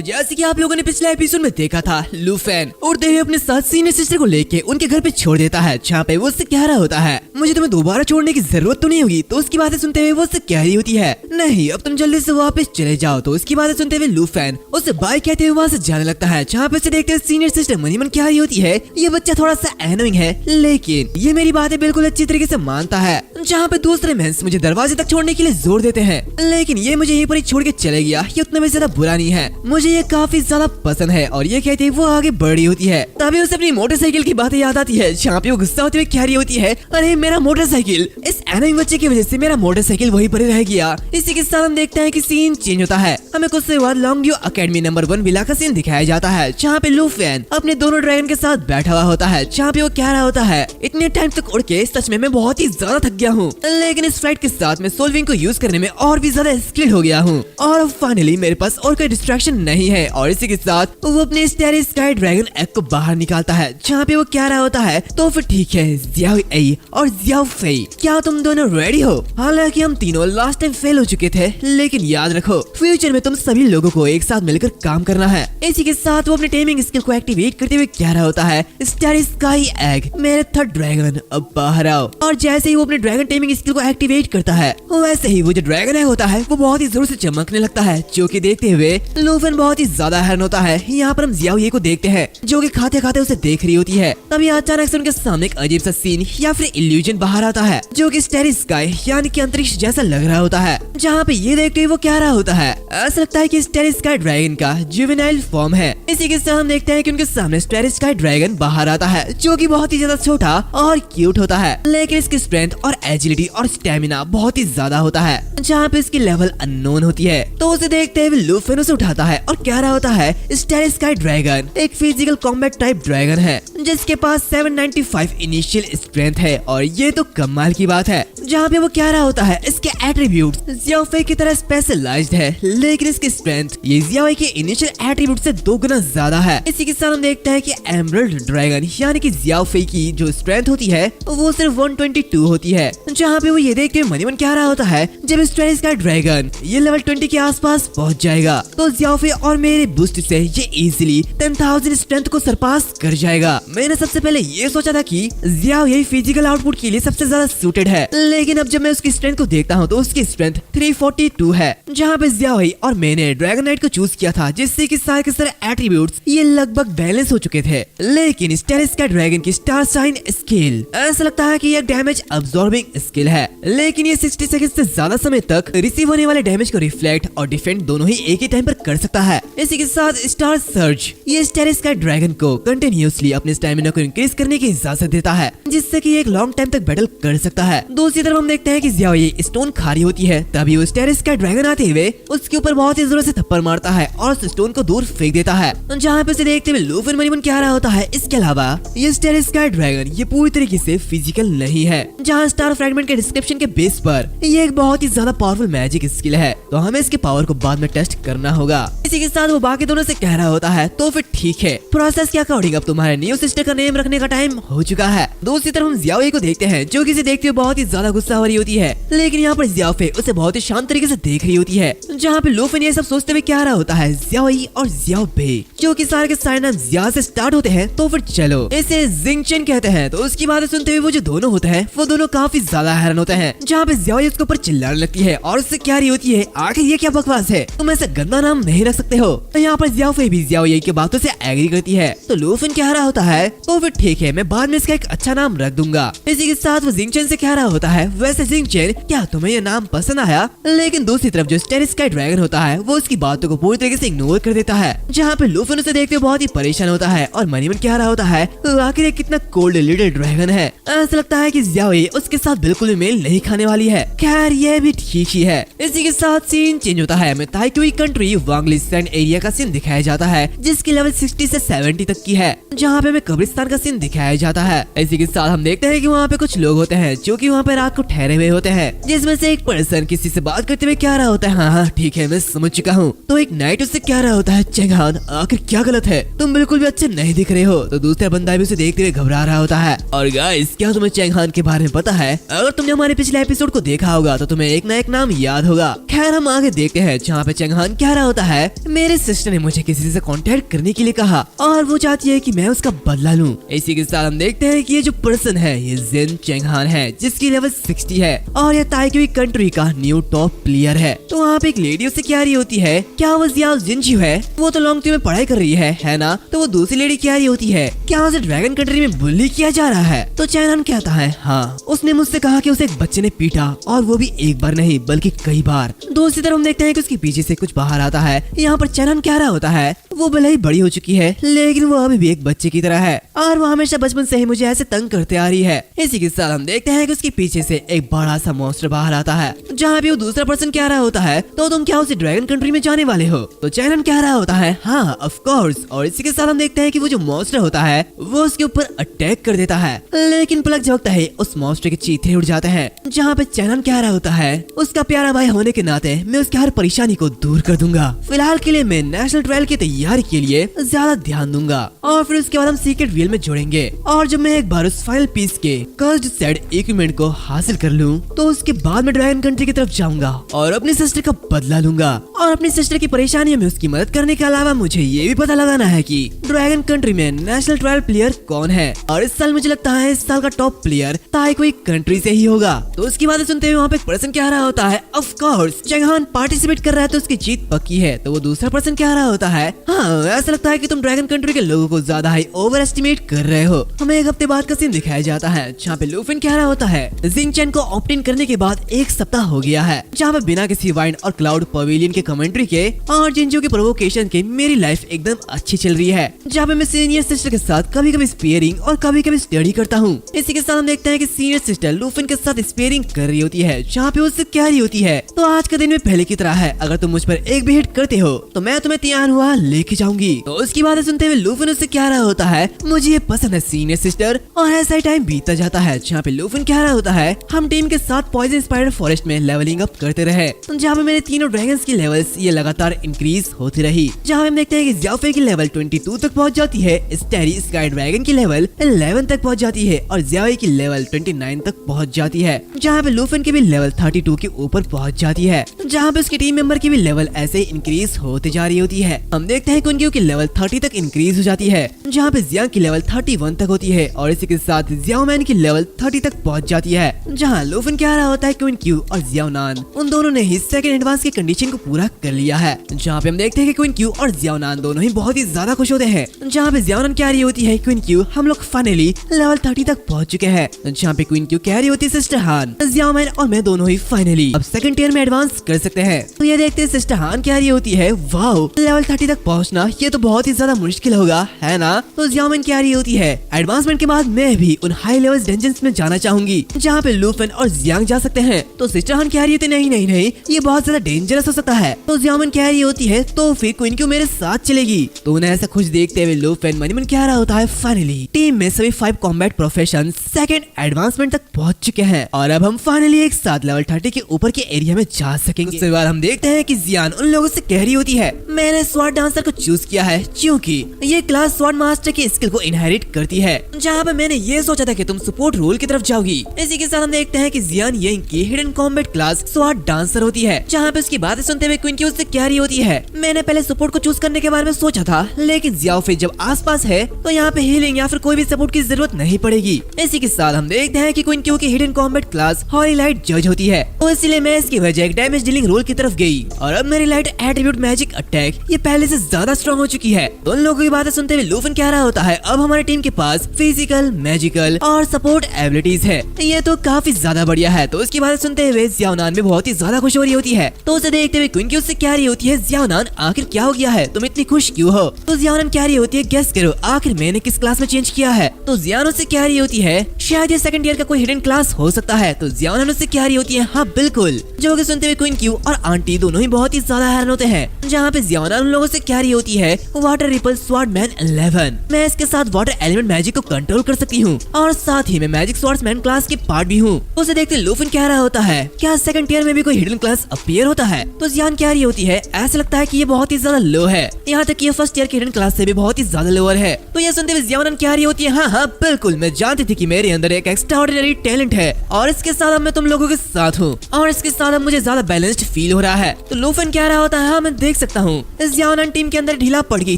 तो जैसे कि आप लोगों ने पिछले एपिसोड में देखा था, लूफेन उड़ते हुए अपने साथ सीनियर सिस्टर को लेके उनके घर पे छोड़ देता है, जहाँ पे वो उससे कह रहा होता है मुझे तुम्हें दोबारा छोड़ने की जरूरत तो नहीं होगी। तो उसकी बातें सुनते हुए वो उससे कह रही होती है नहीं, अब तुम जल्दी से वापस चले जाओ। तो उसकी बातें सुनते हुए लूफेन उससे बाय कहते हुए वहाँ से जाने लगता है, जहाँ पे उसे देखते हुए सीनियर सिस्टर मनी मन कह रही होती है ये बच्चा थोड़ा सा एनोइंग है, लेकिन ये मेरी बातें बिल्कुल अच्छी तरीके से मानता है। जहाँ पे दूसरे मेंस मुझे दरवाजे तक छोड़ने के लिए जोर देते हैं, लेकिन ये मुझे यहीं पर ही छोड़ के चले गया, ये उतना भी ज्यादा बुरा नहीं है, मुझे ये काफी ज्यादा पसंद है। और ये कहते वो आगे बढ़ रही होती है, तभी उसे अपनी मोटरसाइकिल की बातें याद आती है, जहाँ पे वो गुस्सा होते हुए कह रही होती है अरे मेरा मोटरसाइकिल, इस एनोइंग बच्चे की वजह से मेरा मोटरसाइकिल वहीं पर रह गया। इसी के साथ हम देखते हैं कि सीन चेंज होता है, हमें कुछ देर बाद लॉन्गड्यू एकेडमी नंबर 1 विला का सीन दिखाया जाता है, जहाँ पे लूफेन अपने दोनों ड्रैगन के साथ बैठा हुआ होता है, जहाँ पे वो कह रहा होता है इतने टाइम तक उड़ के सच में मैं बहुत ही ज्यादा थक गया हूँ, लेकिन इस फ्लाइट के साथ मैं सोलविंग को यूज करने में और भी ज्यादा स्किल्ड हो गया हूँ और फाइनली मेरे पास और कोई डिस्ट्रैक्शन नहीं है। और इसी के साथ वो अपने स्टार स्काई ड्रैगन एग को बाहर निकालता है, जहाँ पे वो कह रहा होता है तो फिर ठीक है जियाओ ए और जियाओ फेई, क्या तुम दोनों रेडी हो? हालांकि हम तीनों लास्ट टाइम फेल हो चुके थे, लेकिन याद रखो फ्यूचर में तुम सभी लोगों को एक साथ मिलकर काम करना है। इसी के साथ वो अपने टेमिंग स्किल को एक्टिवेट करते हुए कह रहा होता है स्टार स्काई एग मेरे थर्ड ड्रैगन अब बाहर आओ। और जैसे ही वो अपने ड्रैगन टेमिंग स्किल को एक्टिवेट करता है, वैसे ही वो जो ड्रैगन एग होता है वो बहुत ही जोर से चमकने लगता है, जो कि देखते हुए लूफेन बहुत ही ज्यादा हैरान होता है। यहाँ पर हम जियाओ ये को देखते हैं, जो कि खाते खाते उसे देख रही होती है। तभी अचानक से उनके सामने एक अजीब सा सीन या फिर इल्यूजन बाहर आता है, जो कि स्टार स्काई यानी कि अंतरिक्ष जैसा लग रहा होता है, जहाँ पे ये देखते हुए वो कह रहा होता है ऐसा लगता है कि स्टार स्काई ड्रैगन का जुवेनाइल फॉर्म है। इसी के साथ हम देखते हैं कि उनके सामने स्टार स्काई ड्रैगन बाहर आता है, जो कि बहुत ही ज्यादा छोटा और क्यूट होता है, लेकिन इसकी स्ट्रेंथ और एजिलिटी और स्टेमिना बहुत ही ज्यादा होता है, जहाँ पे इसकी लेवल अननोन होती है। तो उसे देखते हुए लूफेन उसे उठाता है और कह रहा होता है स्टार स्काई ड्रैगन एक फिजिकल कॉम्बैट टाइप ड्रैगन है, जिसके पास 795 इनिशियल स्ट्रेंथ है और ये तो कमाल की बात है। जहाँ पे वो कह रहा होता है इसके एट्रीब्यूट्स जियाओ फेई की तरह स्पेशलाइज्ड है, लेकिन इसकी स्ट्रेंथ ये जियाओ फेई के इनिशियल एट्रीब्यूट से 2 गुना ज्यादा है। इसी के साथ हम देखते हैं कि एमरल्ड ड्रैगन यानी कि जियाओ फेई की जो स्ट्रेंथ होती है वो सिर्फ 122 होती है, जहाँ पे वो ये देखते हुए मनीमन कह रहा होता है जब स्टार स्काई ड्रैगन ये लेवल 20 के आसपास पहुँच जाएगा तो जियाओ फेई और मेरे बूस्ट से ये इजीली 10,000 स्ट्रेंथ को सरपास कर जाएगा। मैंने सबसे पहले ये सोचा था कि जियाओ ये फिजिकल आउटपुट के लिए सबसे ज्यादा सूटेड है, लेकिन अब जब मैं उसकी स्ट्रेंथ को देखता हूँ तो उसकी स्ट्रेंथ 342 है, जहाँ पे जियाओ और मैंने ड्रैगन नाइट को चूज किया था, जिससे कि सारे के सारे एट्रीब्यूट्स ये लगभग बैलेंस हो चुके थे। लेकिन स्टार स्काई ड्रैगन की स्टार साइन स्किल ऐसा लगता है कि ये डैमेज अब्सॉर्बिंग स्किल है, लेकिन ये 60 सेकंड से ज्यादा समय तक रिसीव होने वाले डैमेज को रिफ्लेक्ट और डिफेंड दोनों ही एक ही टाइम पर कर सकता है। इसी के साथ स्टार सर्ज ये स्टार स्काई ड्रैगन को कंटिन्यूअसली अपने स्टैमिना को इंक्रीज करने की इजाजत देता है, जिससे कि एक लॉन्ग टाइम तक बैटल कर सकता है। दूसरी तरफ हम देखते हैं कि जियाओ ये स्टोन खा रही होती है, तभी वो स्टार स्काई ड्रैगन आते हुए उसके ऊपर बहुत ही जोर से थप्पड़ मारता है और उस स्टोन को दूर फेंक देता है, जहाँ पे उसे देखते हुए लूफेन मनीमन कह रहा होता है इसके अलावा ये स्टार स्काई ड्रैगन ये पूरी तरीके से फिजिकल नहीं है, जहाँ स्टार फ्रेगमेंट के डिस्क्रिप्शन के बेस पर ये एक बहुत ही ज्यादा पावरफुल मैजिक स्किल है, तो हमें इसके पावर को बाद में टेस्ट करना होगा। इसी के साथ वो बाकी दोनों से कह रहा होता है तो फिर ठीक है प्रोसेस के अकॉर्डिंग अब तुम्हारे न्यू सिस्टर का नेम रखने का टाइम हो चुका है। दूसरी तरफ हम जियाओ को देखते हैं, जो कि इसे देखते हुए बहुत ही ज्यादा गुस्सा हो रही होती है, लेकिन यहाँ पर जियाओ फेई उसे बहुत ही शांत तरीके से देख रही होती है, जहाँ पे लूफेन ये सब सोचते हुए कह रहा होता है जियाओ और जियाओ बे, जो कि सारे के सारे नाम जिया से स्टार्ट होते हैं, तो फिर चलो इसे जिंगचेन कहते हैं। तो उसकी बातें सुनते हुए वो जो दोनों होते हैं वो दोनों काफी ज्यादा हैरान होते हैं, जहाँ पे जियाओ उसके ऊपर चिल्लाने लगती है और उससे कह रही होती है आखिर ये क्या बकवास है, तुम ऐसा गंदा नाम नहीं रख सकते हो। तो यहाँ पर जियाओ फेई भी जियाओ की बातों से एग्री करती है, तो लूफेन कह रहा होता है तो फिर ठीक है मैं बाद में इसका एक अच्छा नाम रख दूंगा। इसी के साथ वो जिंगचेन से कह रहा होता है वैसे जिंगचेन क्या तुम्हें ये नाम पसंद आया? लेकिन दूसरी तरफ जो स्टार स्काई ड्रैगन होता है वो उसकी बातों को पूरी तरीके से इग्नोर कर देता है, जहाँ पे लूफेन उसे देखते हुए बहुत ही परेशान होता है और मनीमन कह रहा होता है आखिर ये कितना कोल्ड लिटिल ड्रैगन है, ऐसा लगता है कि जियाओ उसके साथ बिल्कुल भी मेल नहीं खाने वाली है। खैर ये भी ठीक ही है। इसी के साथ सीन चेंज होता है, हमें ताइक्यूई कंट्री वांगली सैंड एरिया का सीन दिखाया जाता है, जिसकी लेवल 60 से 70 तक की है, जहाँ पे हमें कब्रिस्तान का सीन दिखाया जाता है। इसी के साथ हम देखते हैं कि वहाँ पे कुछ लोग होते हैं जो कि वहाँ पे रात को ठहरे हुए होते हैं, जिसमें से एक पर्सन किसी से बात करते हुए कह रहा होता है, हाँ ठीक है, मैं समझ चुका हूँ। तो एक नाइट उससे कह रहा होता है, चेंग हान आखिर क्या गलत है, तुम बिल्कुल भी अच्छे नहीं दिख रहे हो। तो दूसरा बंदा भी उसे देखते हुए घबरा रहा होता है। और गाइस, क्या तुम्हें चेंग हान के बारे में पता है? अगर तुमने हमारे पिछले एपिसोड को देखा होगा तो तुम्हें एक ना एक नाम याद होगा। खैर हम आगे देखते हैं, जहाँ पे चेंग हान कह रहा होता है, मेरे सिस्टर ने मुझे किसी से कांटेक्ट करने के लिए कहा और वो चाहती है कि मैं उसका बदला लूं। इसी के साथ हम देखते हैं कि ये जो पर्सन है ये जिन चेंग हान है, जिसकी लेवल 60 है और ये ताइक्वांडो कंट्री का न्यू टॉप प्लेयर है। तो वहाँ पे एक लेडी उससे कह रही होती है, क्या वो जियाओ जिनजी है, वो तो लॉन्ग टर्म में पढ़ाई कर रही है ना? तो वो दूसरी लेडी कह रही होती है, क्या उसे ड्रैगन कंट्री में बुली किया जा रहा है? तो चेंग हान कहता है, हाँ, उसने मुझसे कहा कि उसे एक बच्चे ने पीटा और वो भी एक बार नहीं बल्कि कई बार। दूसरी तरफ हम देखते हैं कि उसके पीछे से कुछ बाहर आता है। यहाँ पर चेंग हान कह रहा होता है, वो भले ही बड़ी हो चुकी है लेकिन वो अभी भी एक बच्चे की तरह है और वो हमेशा बचपन से ही मुझे ऐसे तंग करते आ रही है। इसी के साथ हम देखते हैं कि उसके पीछे से एक बड़ा सा मॉन्स्टर बाहर आता है, जहाँ भी वो दूसरा पर्सन कह रहा होता है, तो तुम क्या उसे ड्रैगन कंट्री में जाने वाले हो? तो चेंग हान कह रहा होता है, हाँ ऑफ कोर्स। और इसी के साथ हम देखते हैं कि वो जो मॉन्स्टर होता है वो उसके ऊपर अटैक कर देता है, लेकिन पलक झपकता है उस मॉन्स्टर के चीथड़े उड़ जाते हैं। जहाँ पे चेंग हान कह रहा होता है, उसका प्यारा भाई होने के नाते मैं उसकी हर परेशानी को दूर कर दूंगा। फिलहाल के लिए मैं नेशनल ट्रायल की तैयारी के लिए ज्यादा ध्यान दूंगा और फिर उसके बाद हम सीक्रेट रियल में जुड़ेंगे। और जब मैं एक बार उस फाइनल पीस के कर्स्ड सेड इक्विपमेंट को हासिल कर लूं, तो उसके बाद मैं ड्रैगन कंट्री की तरफ जाऊंगा और अपनी सिस्टर का बदला लूंगा। और अपनी सिस्टर की परेशानियों में उसकी मदद करने के अलावा मुझे ये भी पता लगाना है कि ड्रैगन कंट्री में नेशनल ट्रायल प्लेयर कौन है। और इस साल मुझे लगता है इस साल का टॉप प्लेयर ताइक्वांडो कंट्री से ही होगा। तो उसकी बातें सुनते हुए वहाँ पे एक पर्सन कह रहा होता है, ऑफ कोर्स चेंग हान पार्टिसिपेट कर रहा है तो उसकी जीत पक्की है। तो वो दूसरा पर्सन कह रहा होता है, हाँ ऐसा लगता है कि तुम ड्रैगन कंट्री के लोगों को ज्यादा ही ओवर एस्टिमेट कर रहे हो। हमें एक हफ्ते बाद का सीन दिखाया जाता है, जहाँ पे लूफिन कह रहा होता है, जिंग चैन को ऑप्ट इन करने के बाद एक सप्ताह हो गया है, जहाँ पे बिना किसी वाइंड और क्लाउड पवेलियन के कमेंट्री के और जिंजू के प्रोवोकेशन के मेरी लाइफ एकदम अच्छी चल रही है, जहाँ पे मैं सीनियर सिस्टर के साथ कभी कभी स्पेयरिंग और कभी कभी स्टडी करता हूँ। इसी के साथ हम देखते हैं कि सीनियर सिस्टर लूफिन के साथ स्पेयरिंग कर रही होती है, जहाँ पे उससे कह रही होती है, तो आज का दिन में पहले की तरह है, अगर तुम मुझ पर एक भी हिट करते हो तो मैं तुम्हें तैयार हुआ लेके जाऊंगी। तो उसकी बातें सुनते हुए लूफिन उससे कह रहा होता है, मुझे ये पसंद है सीनियर सिस्टर। और ऐसा ही टाइम बीतता जाता है, जहाँ पे लूफिन कह रहा होता है, हम टीम के साथ पॉइजन स्पाइडर फॉरेस्ट में लेवलिंग अप करते रहे, जहाँ पे मेरे तीनों ड्रैगन्स की लेवल्स ये लगातार इंक्रीज होती रही, जहाँ हम देखते हैं कि ज़ियाओफे की लेवल 22 तक पहुँच जाती है, स्टेरी स्काई ड्रैगन की लेवल 11 तक पहुँच जाती है और ज़ियाओई की लेवल 29 तक पहुँच जाती है, जहाँ पे लूफिन की भी लेवल 32 के ऊपर पहुँच जाती है, जहाँ पे उसकी टीम मेंबर की भी लेवल ऐसे ही इंक्रीज होते जा रही होती है। हम देखते हैं कि की लेवल 30 तक इंक्रीज हो जाती है, जहाँ पे जियांग की लेवल 31 तक होती है और इसी के साथ जियाओ मैन की लेवल 30 तक पहुँच जाती है, जहाँ लूफिन कह रहा होता है क्वीन क्यू और जियाओ नान उन दोनों ने ही सेकंड एडवांस की कंडीशन को पूरा कर लिया है, जहाँ पे हम देखते हैं कि क्वीन क्यू और जियाओ नान दोनों ही बहुत ही ज्यादा खुश होते हैं, जहाँ पे जियाओ नान कह रही होती है, क्वीन क्यू हम लोग फाइनली लेवल 30 तक पहुँच चुके हैं, जहाँ पे क्वीन क्यू कह रही होती है, सिस्टर हान जियाओ मैन और मैं दोनों ही फाइनली अब सेकंड टियर में एडवांस कर सकते हैं। तो ये देखते हैं सिस्टर हान कह रही होती है, वाओ लेवल 30 तक पहुँचना ये तो बहुत ही ज्यादा मुश्किल होगा, है ना? तो जियाओ मैन कह रही होती है, एडवांसमेंट के बाद मैं भी उन हाई लेवल डंजन्स में जाना चाहूंगी, जहाँ पे लूफिन और जियांग जा सकते हैं। तो सिस्टर हान कह रही होती है, नहीं नहीं नहीं ये बहुत ज्यादा डेंजरस हो सकता है। तो जियाओ मैन कह रही होती है, तो फिर क्वीन क्यू मेरे साथ चलेगी। तो उन्हें ऐसा खुश देखते हुए लूफिन मन ही मन कह रहा होता है, फाइनली टीम में सभी 5 कॉम्बैट प्रोफेशन सेकंड एडवांसमेंट तक पहुंच चुके हैं और अब हम फाइनली एक साथ लेवल 30 के ऊपर के एरिया में जा सकेंगे। उसके बाद हम देखते हैं कि जियान उन लोगों से कह रही होती है, मैंने स्वॉर्ड डांसर को चूज किया है क्योंकि ये क्लास स्वॉर्ड मास्टर की स्किल को इनहेरिट करती है, जहाँ पे मैंने ये सोचा था कि तुम सपोर्ट रोल की तरफ जाओगी। इसी के साथ हम देखते हैं कि जियान यंग की hidden combat class sword dancer होती है, जहाँ पे उसकी बातें सुनते हुए क्वीन क्यू उससे कह रही होती है, मैंने पहले सपोर्ट को चूज करने के बारे में सोचा था, लेकिन ज़ियाओफे जब आसपास है तो यहाँ पे हीलिंग या फिर कोई भी सपोर्ट की जरूरत नहीं पड़ेगी। इसी के साथ हम देखते हैं कि क्वीन क्यू की हिडन कॉम्बैट क्लास हॉली लाइट जज होती है, तो इसलिए मैं इसकी वजह एक डैमेज डीलिंग रोल की तरफ गई और अब मेरी लाइट एट्रीब्यूट मैजिक अटैक ये पहले से ज्यादा स्ट्रॉन्ग हो चुकी है। तो उन लोगों की बातें सुनते हुए लूफिन कह रहा होता है, अब हमारी टीम के पास फिजिकल, मैजिकल और सपोर्ट एबिलिटीज है, ये तो काफी ज्यादा बढ़िया है। तो उसकी बातें सुनते हुए जियाओ नान भी बहुत ही ज्यादा खुश हो रही होती है। तो उसे देखते हुए क्वीन क्यू उससे कह रही होती है, जियाओ नान आखिर क्या हो गया है, तुम इतनी खुश क्यों हो? तो जियाओ नान कह रही होती है, गेस करो आखिर मैंने किस क्लास में चेंज किया है? तो जियाओ उससे कह रही होती है, शायद ये सेकंड ईयर का कोई हिडन क्लास हो सकता है। तो जियाओ नान उससे कह रही होती है, हाँ बिल्कुल। जो कि सुनते हुए क्वीन क्यू और आंटी दोनों ही बहुत ही ज्यादा हैरान होते हैं, जहाँ पे जियाओ नान उन लोगों से कह रही होती है, वाटर रिपल स्वॉर्ड मैन 11 मैं इस इसके साथ वाटर एलिमेंट मैजिक को कंट्रोल कर सकती हूँ और साथ ही मैं मैजिक स्वॉर्ड्समैन क्लास की पार्ट भी हूँ। उसे देखते लूफिन कह रहा होता है क्या सेकंड टियर में भी कोई हिडन क्लास अपीयर होता है? तो जियान कह रही होती है ऐसा लगता है कि ये बहुत ही ज्यादा लो है, यहाँ तक कि ये फर्स्ट ईयर की हिडन क्लास से भी बहुत ही ज्यादा लोअर है। तो ये सुनते हुए जियान कह रही होती है हाँ बिल्कुल, मैं जानती थी कि मेरे अंदर एक एक्स्ट्राऑर्डिनरी टैलेंट है और इसके साथ अब मैं तुम लोगों के साथ हूँ और इसके साथ अब मुझे ज्यादा बैलेंस्ड फील हो रहा है। तो लूफिन कह रहा होता है हाँ मैं देख सकता हूँ इस जियान टीम के अंदर ढीला पड़ गई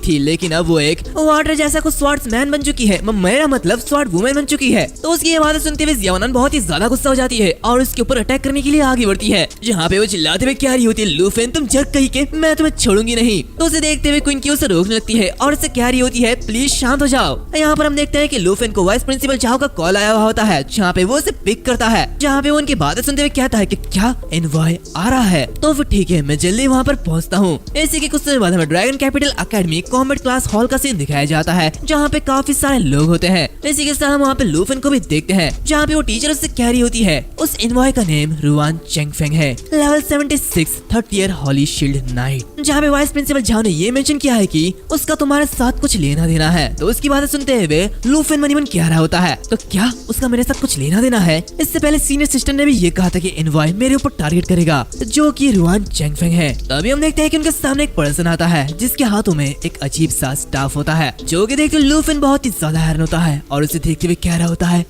थी, लेकिन अब वो एक वाटर जैसा कुछ स्वॉर्ड्समैन बन चुकी है, मेरा मतलब स्वॉर्ड वुमेन बन चुकी है। तो उसकी ये बातें सुनते हुए जियान बहुत ही ज्यादा गुस्सा हो जाती है और उसके ऊपर अटैक करने के लिए आगे बढ़ती है, जहाँ पे वो चिल्लाते हुए कह रही होती है लूफिन तुम जग कहीं के, मैं तुम्हें छोड़ूंगी नहीं। तो उसे देखते हुए क्वीन की उसे रोकने लगती है और उससे कह रही होती है प्लीज शांत हो जाओ। यहाँ पर हम देखते हैं कि लूफिन को वाइस प्रिंसिपल झाओ का कॉल आया हुआ होता है, जहाँ पे वो उसे पिक करता है, जहाँ पे वो उनकी बातें सुनते हुए कहता है कि क्या एनवॉय आ रहा है? तो फिर ठीक है मैं जल्दी वहाँ पर पहुँचता हूँ। इसी के कुछ समय बाद हमें dragon capital academy combat class hall का सीन दिखाया जाता है, जहाँ पे काफी सारे लोग होते हैं। इसी के साथ हम वहाँ पे लूफिन को भी देखते हैं, जहाँ पे वो टीचर उससे कह रही होती है उस एनवॉय का नेम रुआन चेंगफेंग है, लेवल 76 थर्ड ईयर हॉली शील्ड नाइट। जहाँ पे वाइस प्रिंसिपल झाओ ने ये मेंशन किया है कि उसका तुम्हारे साथ कुछ लेना देना है। तो उसकी बातें सुनते हुए लूफिन मन ही मन कह रहा होता है तो क्या उसका मेरे साथ कुछ लेना देना है? इससे पहले सीनियर सिस्टर ने भी ये कहा था कि एनवॉय मेरे ऊपर टारगेट करेगा, जो कि रुआन चेंगफेंग है। तभी हम देखते हैं कि उनके सामने एक पर्सन आता है जिसके हाथों में एक अजीब सा स्टाफ होता है, जो कि देखते लूफिन बहुत ही ज्यादा हैरान होता है और उसे देखते हुए कह रहा होता है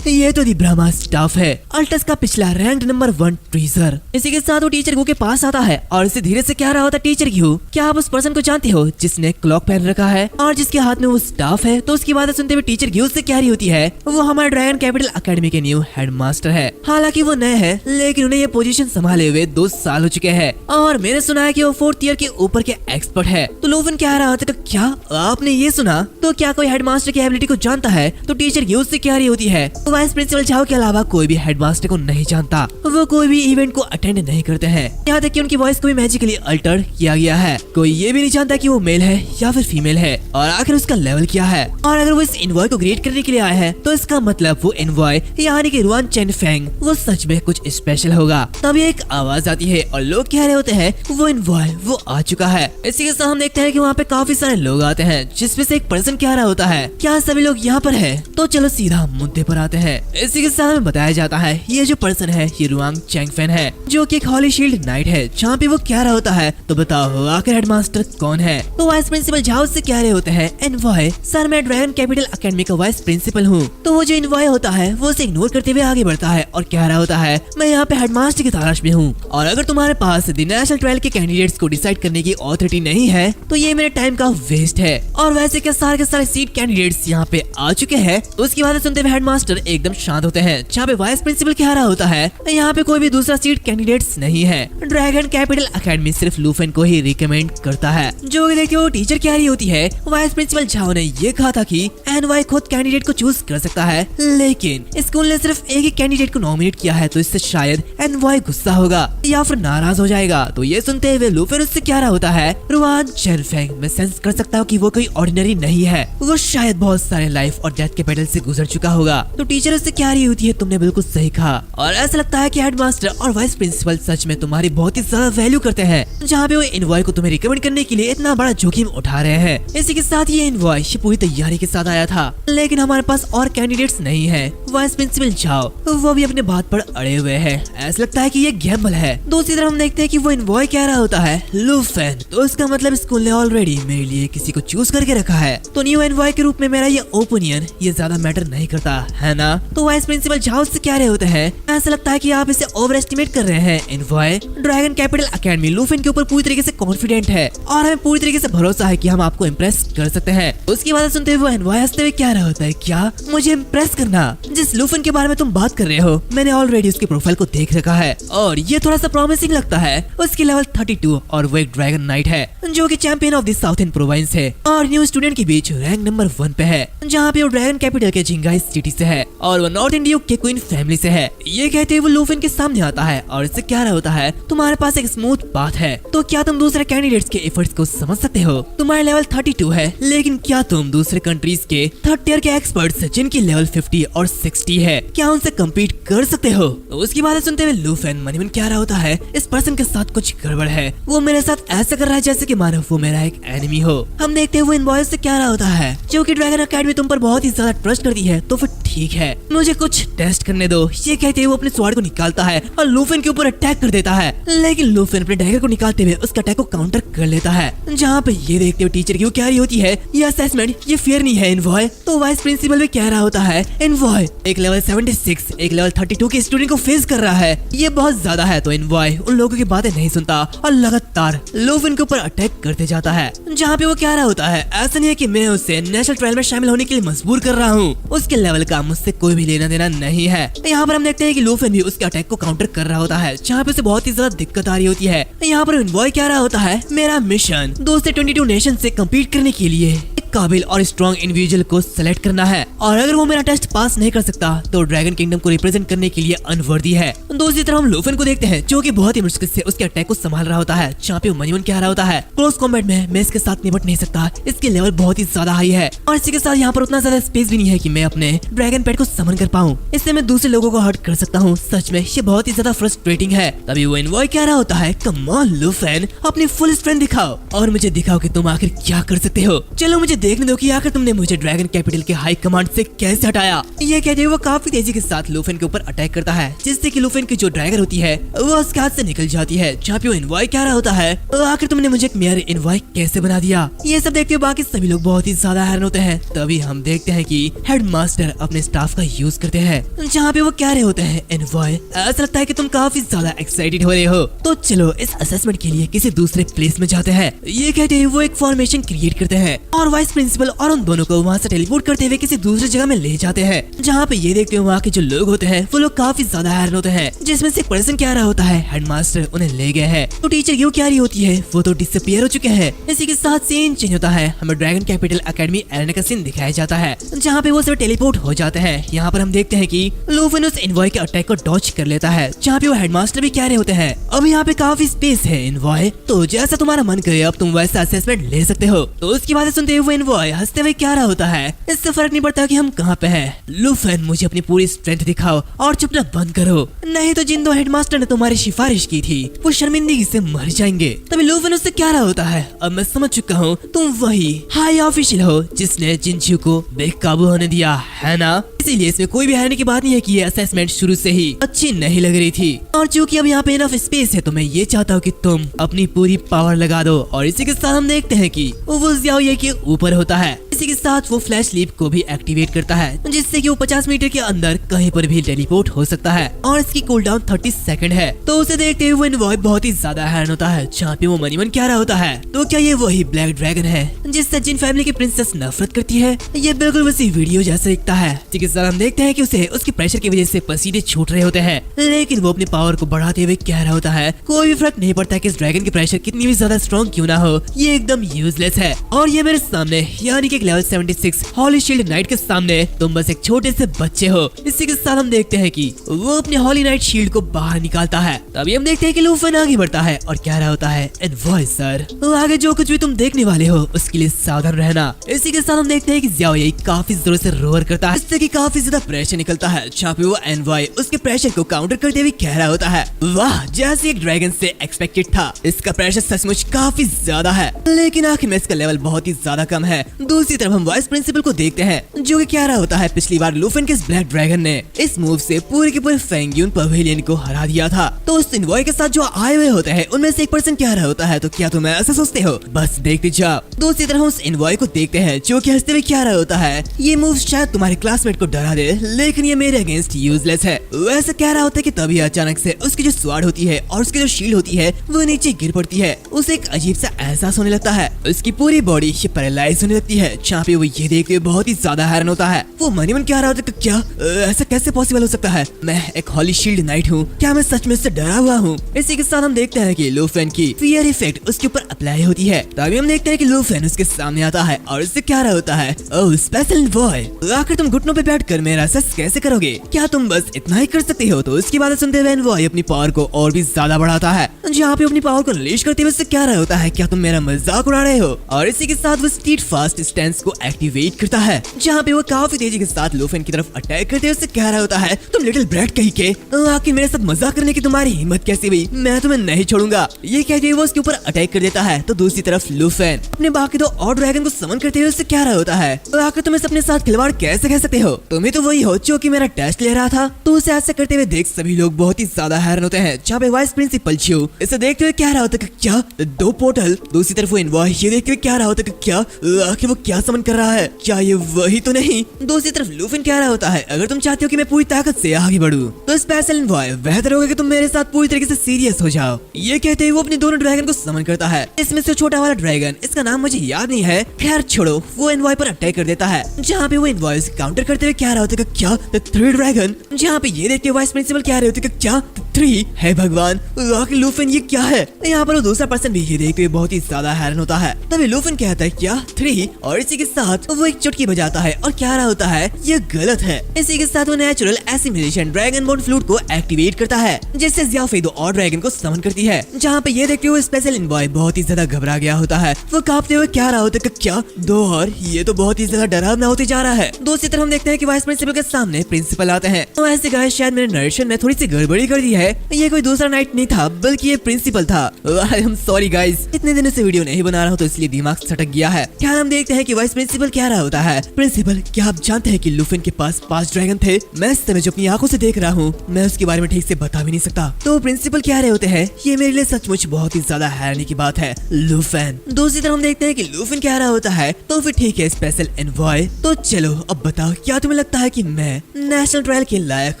ये तो दी ब्रह्मा स्टाफ है, अल्टस का पिछला रैंक नंबर 1 ट्रीजर। इसी के साथ वो टीचर गू के पास आता है और उसे धीरे से कह रहा होता है टीचर गू क्या आप उस पर्सन को जानते हो जिसने क्लॉक पहन रखा है और जिसके हाथ में वो स्टाफ है? तो उसकी बातें सुनते हुए टीचर गू से कह रही होती है वो हमारे ड्रैगन कैपिटल अकेडमी के न्यू हेडमास्टर है। हालांकि वो नए हैं लेकिन उन्हें ये पोजीशन संभाले हुए 2 साल हो चुके हैं और मैंने सुना है कि वो 4th ईयर के ऊपर के एक्सपर्ट है। तो लूफिन कह रहा होता है तो क्या आपने ये सुना? तो क्या कोई हेडमास्टर की एबिलिटी को जानता है? तो टीचर गू से कह रही होती है वाइस प्रिंसिपल झाओ के अलावा कोई भी हेडमास्टर को नहीं जानता, वो कोई भी इवेंट को अटेंड नहीं करते हैं, यहाँ तक कि उनकी वॉइस को भी मैजिकली अल्टर किया गया है। कोई ये भी नहीं जानता कि वो मेल है या फिर फीमेल है और आखिर उसका लेवल क्या है। और अगर वो इस एनवॉय को ग्रेट करने के लिए आया है तो इसका मतलब वो एनवॉय यानी कि रुआन चेंगफेंग वो सच में कुछ स्पेशल होगा। तभी एक आवाज आती है और लोग कह रहे होते हैं वो एनवॉय वो आ चुका है। इसी के साथ हम देखते हैं कि वहाँ पे काफी सारे लोग आते हैं, जिसमें से एक पर्सन कह रहा होता है क्या सभी लोग यहाँ पर है? तो चलो सीधा मुद्दे पर आते हैं। इसी के साथ हमें बताया जाता है ये जो पर्सन है ये रुआन चेंगफेंग है, जो कि एक हॉली शील्ड नाइट है, जहाँ पे वो कह रहा होता है तो बताओ आखिर हेडमास्टर कौन है? तो वाइस प्रिंसिपल झाओ से कह रहे होते हैं एनवॉय सर मैं ड्रैगन कैपिटल अकेडमी का वाइस प्रिंसिपल हूँ। तो वो जो एनवॉय होता है वो उसे इग्नोर करते हुए आगे बढ़ता है और कह रहा होता है मैं यहाँ पे हेडमास्टर की तलाश में हूँ और अगर तुम्हारे पास द नेशनल ट्रायल के कैंडिडेट्स को डिसाइड करने की ऑथोरिटी नहीं है तो ये मेरे टाइम का वेस्ट है। और वैसे क्या सारे के सारे सीट कैंडिडेट्स यहाँ पे आ चुके हैं? तो उसकी बातें सुनते हुए हेडमास्टर एकदम शांत होते हैं, जहाँ पे वाइस प्रिंसिपल कह रहा होता है यहाँ पे कोई भी दूसरा सीट कैंडिडेट्स नहीं है, ड्रैगन कैपिटल अकेडमी सिर्फ लूफिन को ही रिकमेंड करता है। जो कि देखते वो टीचर कह रही होती है वाइस प्रिंसिपल झाओ ने ये कहा था कि एनवाई खुद कैंडिडेट को चूज कर सकता है, लेकिन स्कूल ने सिर्फ एक ही कैंडिडेट को नॉमिनेट किया है, तो इससे शायद एनवाई गुस्सा होगा या फिर नाराज हो जाएगा। तो ये सुनते हुए लूफिन उससे कह रहा होता है रुआन चेंगफेंग मैं सेंस कर सकता हूँ कि वो कोई ऑर्डिनरी नहीं है, वो शायद बहुत सारे लाइफ और डेथ के बैटल से गुजर चुका होगा। तो टीचर उससे कह रही होती है तुमने बिल्कुल सही कहा और ऐसा लगता है कि हेडमास्टर और वाइस प्रिंसिपल सच में तुम्हारी बहुत ही ज्यादा वैल्यू करते हैं, जहाँ पे वो एनवॉय को तुम्हें रिकमेंड करने के लिए इतना बड़ा जोखिम उठा रहे हैं। इसी के साथ ये एनवॉय पूरी तैयारी के साथ आया था, लेकिन हमारे पास और कैंडिडेट्स नहीं है। वाइस प्रिंसिपल झाओ वो भी अपने बात पर अड़े हुए हैं, ऐसा लगता है कि ये गैम्बल है। दूसरी तरफ हम देखते हैं कि वो एनवॉय कह रहा होता है लूफिन, तो इसका मतलब स्कूल ने ऑलरेडी मेरे लिए किसी को चूज करके रखा है, तो न्यू एनवॉय के रूप में मेरा ये ओपिनियन ये ज्यादा मैटर नहीं करता है ना। तो वाइस प्रिंसिपल झाओ से कह रहे होते हैं ऐसा लगता है कि आप इसे ओवर एस्टिमेट कर रहे हैं। एनवॉय ड्रैगन कैपिटल अकेडमी लूफिन के ऊपर पूरी तरीके से कॉन्फिडेंट है और हमें पूरी तरीके से भरोसा है कि हम आपको इम्प्रेस कर सकते हैं। उसकी बात सुनते हुए वो एनवॉय हंसते हुए कह रहा होता है क्या मुझे इम्प्रेस करना? जिस लूफिन के बारे में तुम बात कर रहे हो मैंने ऑलरेडी उसकी प्रोफाइल को देख रखा है और ये थोड़ा सा प्रॉमिसिंग लगता है। उसकी लेवल 32 और वो एक ड्रैगन नाइट है जो कि champion of the southern province है और न्यू स्टूडेंट के बीच रैंक नंबर 1 पे है, जहाँ पे वो ड्रैगन कैपिटल के जिंगाई सिटी से है और वो नॉर्थ इंडिया के क्वीन फैमिली से है। ये कहते हुए वो लूफिन के सामने आता है और इससे कह रहा होता है तुम्हारे पास एक स्मूथ पाथ है, तो क्या तुम दूसरे कैंडिडेट्स के एफर्ट्स को समझ सकते हो? तुम्हारा लेवल 32 है, लेकिन क्या तुम दूसरे कंट्रीज के थर्ड टियर के एक्सपर्ट्स जिनकी लेवल 50 और 60 है क्या उनसे कम्पीट कर सकते हो? तो उसकी बातें सुनते हुए लूफिन मन ही मन कह रहा होता है इस पर्सन के साथ कुछ गड़बड़ है, वो मेरे साथ ऐसा कर रहा है जैसे कि मानो वो मेरा एक एनिमी हो। हम देखते हैं वो एनवॉय से कह रहा होता है, जो कि ड्रैगन एकेडमी तुम पर बहुत ही ज्यादा ट्रस्ट करती है, तो फिर ठीक है, मुझे कुछ टेस्ट करने दो। ये कहते हुए वो अपने स्वॉर्ड को निकालता है और लूफेन के ऊपर अटैक कर देता है, लेकिन लूफेन अपने डैगर को निकालते हुए उसके अटैक को काउंटर कर लेता है। जहाँ पे ये देखते हुए टीचर की वो कह रही होती है, ये असेसमेंट ये फेयर नहीं है एनवॉय। तो वाइस प्रिंसिपल भी कह रहा होता है, एनवॉय एक लेवल 76 एक लेवल 32 के स्टूडेंट को फेस कर रहा है, ये बहुत ज्यादा है। तो एनवॉय उन लोगों की बातें नहीं सुनता और लगातार लूफेन के ऊपर अटैक करते जाता है। जहाँ पे वो कह रहा होता है, ऐसा नहीं है कि मैं उसे नेशनल ट्रायल में शामिल होने के लिए मजबूर कर रहा हूँ, उसके लेवल का मुझसे कोई भी लेना देना नहीं है। यहाँ पर हम देखते हैं कि लूफेन भी उसके अटैक को काउंटर कर रहा होता है, जहाँ पे उसे बहुत ही ज्यादा दिक्कत आ रही होती है। यहाँ पर एनवॉय कह रहा होता है, मेरा मिशन 2 से 22 नेशन से कम्पीट करने के लिए काबिल और स्ट्रॉन्ग इंडिविजुअल को सेलेक्ट करना है, और अगर वो मेरा टेस्ट पास नहीं कर सकता तो ड्रैगन किंगडम को रिप्रेजेंट करने के लिए अनवर्दी है। दूसरी तरफ हम लूफेन को देखते हैं, जो कि बहुत ही मुश्किल से उसके अटैक को संभाल रहा होता है। जहाँ पे मनीवन कह रहा होता है, क्लोज कॉम्बैट में मैं इसके साथ निपट नहीं सकता, इसके लेवल बहुत ही ज्यादा हाई है, और इसी के साथ यहाँ पर उतना ज्यादा स्पेस भी नहीं है कि मैं अपने ड्रैगन पेट को समन कर पाऊँ, इससे मैं दूसरे लोगों को हर्ट कर सकता हूँ। सच में ये बहुत ही ज्यादा फ्रस्ट्रेटिंग है। तभी वो एनवॉय कह रहा होता है, कम ऑन लूफेन, अपनी फुल स्ट्रेंथ दिखाओ और मुझे दिखाओ कि तुम आखिर क्या कर सकते हो। चलो मुझे देखने दो कि आखिर तुमने मुझे ड्रैगन कैपिटल के हाई कमांड से कैसे हटाया। ये कहते हुए वो काफी तेजी के साथ लूफेन के ऊपर अटैक करता है, जिससे कि लूफेन की जो ड्रैगन होती है वो उसके हाथ से निकल जाती है। जहाँ पे वो एनवॉय कह रहा होता है, आखिर तुमने मुझे एक मेयर एनवॉय कैसे बना दिया। ये सब देखते हुए बाकी सभी लोग बहुत ही ज्यादा हैरान होते हैं। तभी हम देखते हैं कि हेडमास्टर अपने स्टाफ का यूज करते हैं, जहाँ पे वो कह रहे होते हैं, एनवॉय ऐसा लगता है कि तुम काफी ज्यादा एक्साइटेड हो रहे हो, तो चलो इस असेसमेंट के लिए किसी दूसरे प्लेस में जाते हैं। ये कहते हुए वो एक फॉर्मेशन क्रिएट करते हैं और वाइस प्रिंसिपल और उन दोनों को वहाँ से टेलीपोर्ट करते हुए किसी दूसरी जगह में ले जाते हैं। जहाँ पे ये देखते हुए वहाँ के जो लोग होते हैं वो लोग काफी ज्यादा हैरान होते हैं, जिसमें से एक पर्सन कह रहा होता है, हेडमास्टर उन्हें ले गए हैं। तो टीचर क्यों कह रही होती है, वो तो डिसअपीयर हो चुके हैं। इसी के साथ सीन चेंज होता है, हमें ड्रैगन कैपिटल एकेडमी एरेना का सीन दिखाया जाता है, जहाँ पे वो सब टेलीपोर्ट हो जाते हैं। यहाँ पर हम देखते हैं कि लूफेन उस एनवॉय के अटैक को डॉज कर लेता है, जहाँ पे वो हेडमास्टर भी कह रहे होते हैं, अब यहाँ पे काफी स्पेस है एनवॉय, तो जैसा तुम्हारा मन करे अब तुम वैसा असेसमेंट ले सकते हो। तो उसकी बातें सुनते हुए एनवॉय हंसते हुए कह रहा होता है, इससे फर्क नहीं पड़ता कि हम कहाँ पे हैं। लूफेन मुझे अपनी पूरी स्ट्रेंथ दिखाओ और चुपना बंद करो, नहीं तो जिन दो हेडमास्टर ने तुम्हारी सिफारिश की थी वो शर्मिंदगी से मर जाएंगे। तभी लूफेन उससे कह रहा होता है, अब मैं समझ चुका हूँ तुम वही हाई ऑफिशियल हो जिसने जिनचू को बेकाबू होने दिया है ना, इसीलिए इसमें कोई भी हैरानी की बात नहीं है कि ये असेसमेंट शुरू से ही अच्छी नहीं लग रही थी, और चूंकि अब यहाँ पे इनफ स्पेस है तो मैं ये चाहता हूँ कि तुम अपनी पूरी पावर लगा दो। और इसी के साथ हम देखते हैं कि वो ज़ियाओ ये के ऊपर होता है। इसी के साथ वो फ्लैश लीप को भी एक्टिवेट करता है, जिससे कि वो 50 मीटर के अंदर कहीं पर भी टेलीपोर्ट हो सकता है, और इसकी कूलडाउन 30 सेकंड है। तो उसे देखते हुए एनवॉय बहुत ही ज्यादा हैरान होता है, जहाँ पे वो मनीवन कह रहा होता है, तो क्या ये वही ब्लैक ड्रैगन है जिससे जिन फैमिली की प्रिंसेस नफरत करती है। ये बिल्कुल वैसी वीडियो जैसा दिखता है। इसी के साथ हम देखते हैं कि उसे उसके प्रेशर की वजह से पसीने छूट रहे होते हैं, लेकिन वो अपनी पावर को बढ़ाते हुए कह रहा होता है, कोई भी फर्क नहीं पड़ता कि इस ड्रैगन की प्रेशर कितनी भी ज्यादा स्ट्रॉन्ग क्यों ना हो, ये एकदम यूजलेस है। और ये मेरे सामने यानी कि एक लेवल 76 हॉली शील्ड नाइट के सामने तुम बस एक छोटे से बच्चे हो। इसी के साथ हम देखते हैं कि वो अपने हॉली नाइट शील्ड को बाहर निकालता है। तभी हम देखते हैं कि लूफेन आगे बढ़ता है और कह रहा होता है, एनवॉय सर आगे जो कुछ भी तुम देखने वाले हो उसके लिए सावधान रहना। इसी के साथ हम देखते हैं कि ज़ियाओ ये काफी जोर से रोअर करता है, इससे कि काफी ज्यादा प्रेशर निकलता है, जहाँ पे वो एनवॉय उसके प्रेशर को काउंटर करते हुए कह रहा होता है, वाह जैसे एक ड्रैगन से एक्सपेक्टेड था, इसका प्रेशर सचमुच काफी ज्यादा है, लेकिन आखिर में इसका लेवल बहुत ही ज्यादा कम है। दूसरी तरफ हम वाइस प्रिंसिपल को देखते हैं, जो कि कह रहा होता है, पिछली बार लूफेन के इस ब्लैक ड्रैगन ने इस मूव से पूरे के पूरे फेंगयून पवेलियन को हरा दिया था। तो उस एनवॉय के साथ जो आए हुए होते हैं उनमें से एक पर्सन कह रहा होता है, तो क्या तुम ऐसा सोचते हो, बस देखते जाओ। दूसरी तरफ उस एनवॉय को देखते हैं, जो कि हंसते हुए कह रहा होता है, ये मूव शायद तुम्हारे क्लासमेट को डरा दे, लेकिन ये मेरे अगेंस्ट यूजलेस है। वैसे कह रहा होता है कि तभी अचानक से उसकी जो स्वाड होती है और उसकी जो शील्ड होती है वो नीचे गिर पड़ती है। उसे एक अजीब सा एहसास होने लगता है, उसकी पूरी बॉडी पैरालाइज होने लगती है, जहाँ पे वो ये देख के बहुत ही ज्यादा हैरान होता है। वो मनीवन कह रहा होता है, क्या ऐसा कैसे पॉसिबल हो सकता है, मैं एक हॉली शील्ड नाइट हूँ, क्या मैं सच में इससे डरा हुआ हूँ। इसी के साथ हम देखते हैं कि लूफेन की फियर इफेक्ट उसके ऊपर अप्लाई होती है। तभी हम देखते हैं कि लूफेन उसके सामने आता है और उससे कह रहा होता है, ओह स्पेशल बॉय, आखिर तुम घुटनों पे बैठकर मेरा सच कैसे करोगे, क्या तुम बस इतना ही कर सकते हो। तो उसकी बातें सुनते हुए एनवॉय अपनी पावर को और भी ज्यादा बढ़ाता है, जहाँ पे अपनी पावर को अनलीश करते हुए उससे कह रहा होता है, क्या तुम मेरा मजाक उड़ा रहे हो। और इसी के साथ वो स्टीड फास्ट स्टैंड डिफेंस को एक्टिवेट करता है, जहाँ पे वो काफी तेजी के साथ लूफेन की तरफ अटैक करते हुए उससे कह रहा होता है, तुम लिटिल ब्रैट कहीं के, आखिर मेरे साथ मजाक करने की तुम्हारी हिम्मत कैसे हुई, मैं तुम्हें नहीं छोड़ूंगा। ये कहते हुए वो उसके ऊपर अटैक कर देता है। तो दूसरी तरफ लूफेन अपने बाकी दो और ड्रैगन को समन करते हुए उससे कह रहा होता है, आखिर तुम इसे अपने साथ खिलवाड़ कैसे कह सकते हो, तुम्हें तो वही हो जो कि मेरा टेस्ट ले रहा था। तो उसे ऐसा करते हुए देख सभी लोग बहुत ही ज्यादा हैरान होते हैं, जहाँ पे वाइस प्रिंसिपल च्यू इसे देखते हुए कह रहा होता है कि क्या 2 पोर्टल। दूसरी तरफ वो इनवॉय ये देखते हुए कह रहा होता है कि क्या आखिर वो क्या समन कर रहा है, क्या ये वही तो नहीं। दूसरी तरफ लूफिन कह रहा होता है, अगर तुम चाहते हो कि मैं पूरी ताकत से आगे बढ़ूं तो स्पेशल इनवॉय बेहतर होगा कि तुम मेरे साथ पूरी तरीके से सीरियस हो जाओ। ये कहते हुए वो अपने दोनों ड्रैगन को समन करता है। इसमें से छोटा वाला ड्रैगन, इसका नाम मुझे याद नहीं है, खैर छोड़ो, वो इनवॉय पर अटैक कर देता है, जहाँ पे वो इनवॉय से काउंटर करते हुए कह रहा होता है कि क्या 3 ड्रैगन। जहाँ पे ये देख के वाइस प्रिंसिपल कह रहे होते कि क्या 3 है भगवान, आखिर लूफिन ये क्या है। यहाँ पर वो दूसरा पर्सन भी ये देखते हुए बहुत ही ज्यादा हैरान होता है। तभी लूफिन कहता है क्या 3, और इसी के साथ वो एक चुटकी बजाता है और कह रहा होता है ये गलत है। इसी के साथ वो natural assimilation dragon bone flute को एक्टिवेट करता है, जिससे ज़ियाफे 2 और ड्रैगन को समन करती है। जहाँ पे ये देखते हुए स्पेशल इनवॉय बहुत ही ज्यादा घबरा गया होता है। वो कांपते हुए कह रहा होता है कि क्या 2 और, ये तो बहुत ही ज्यादा डरावना होते जा रहा है। दूसरी तरफ हम देखते हैं कि वाइस प्रिंसिपल के सामने प्रिंसिपल आते हैं। तो ऐसे गाइस शायद मेरे नरेशन में थोड़ी सी गड़बड़ी कर दी है, ये कोई दूसरा नाइट नहीं था बल्कि ये प्रिंसिपल था। आई एम सॉरी गाइस, इतने दिनों से वीडियो नहीं बना रहा हूँ तो इसलिए दिमाग सटक गया है। क्या हम देखते हैं कि वाइस प्रिंसिपल कह रहा होता है, प्रिंसिपल क्या आप जानते हैं कि लूफिन के पास 5 ड्रैगन थे, मैं इस समय जो अपनी आंखों से देख रहा हूँ मैं उसके बारे में ठीक से बता भी नहीं सकता। तो प्रिंसिपल कह रहे होते हैं, ये मेरे लिए सचमुच बहुत ही ज्यादा हैरानी की बात है लूफिन। दूसरी तरफ हम देखते हैं कि लूफिन कह रहा होता है, तो फिर ठीक है स्पेशल एनवॉय, तो चलो अब बताओ क्या तुम्हें लगता है कि मैं नेशनल ट्रायल के लायक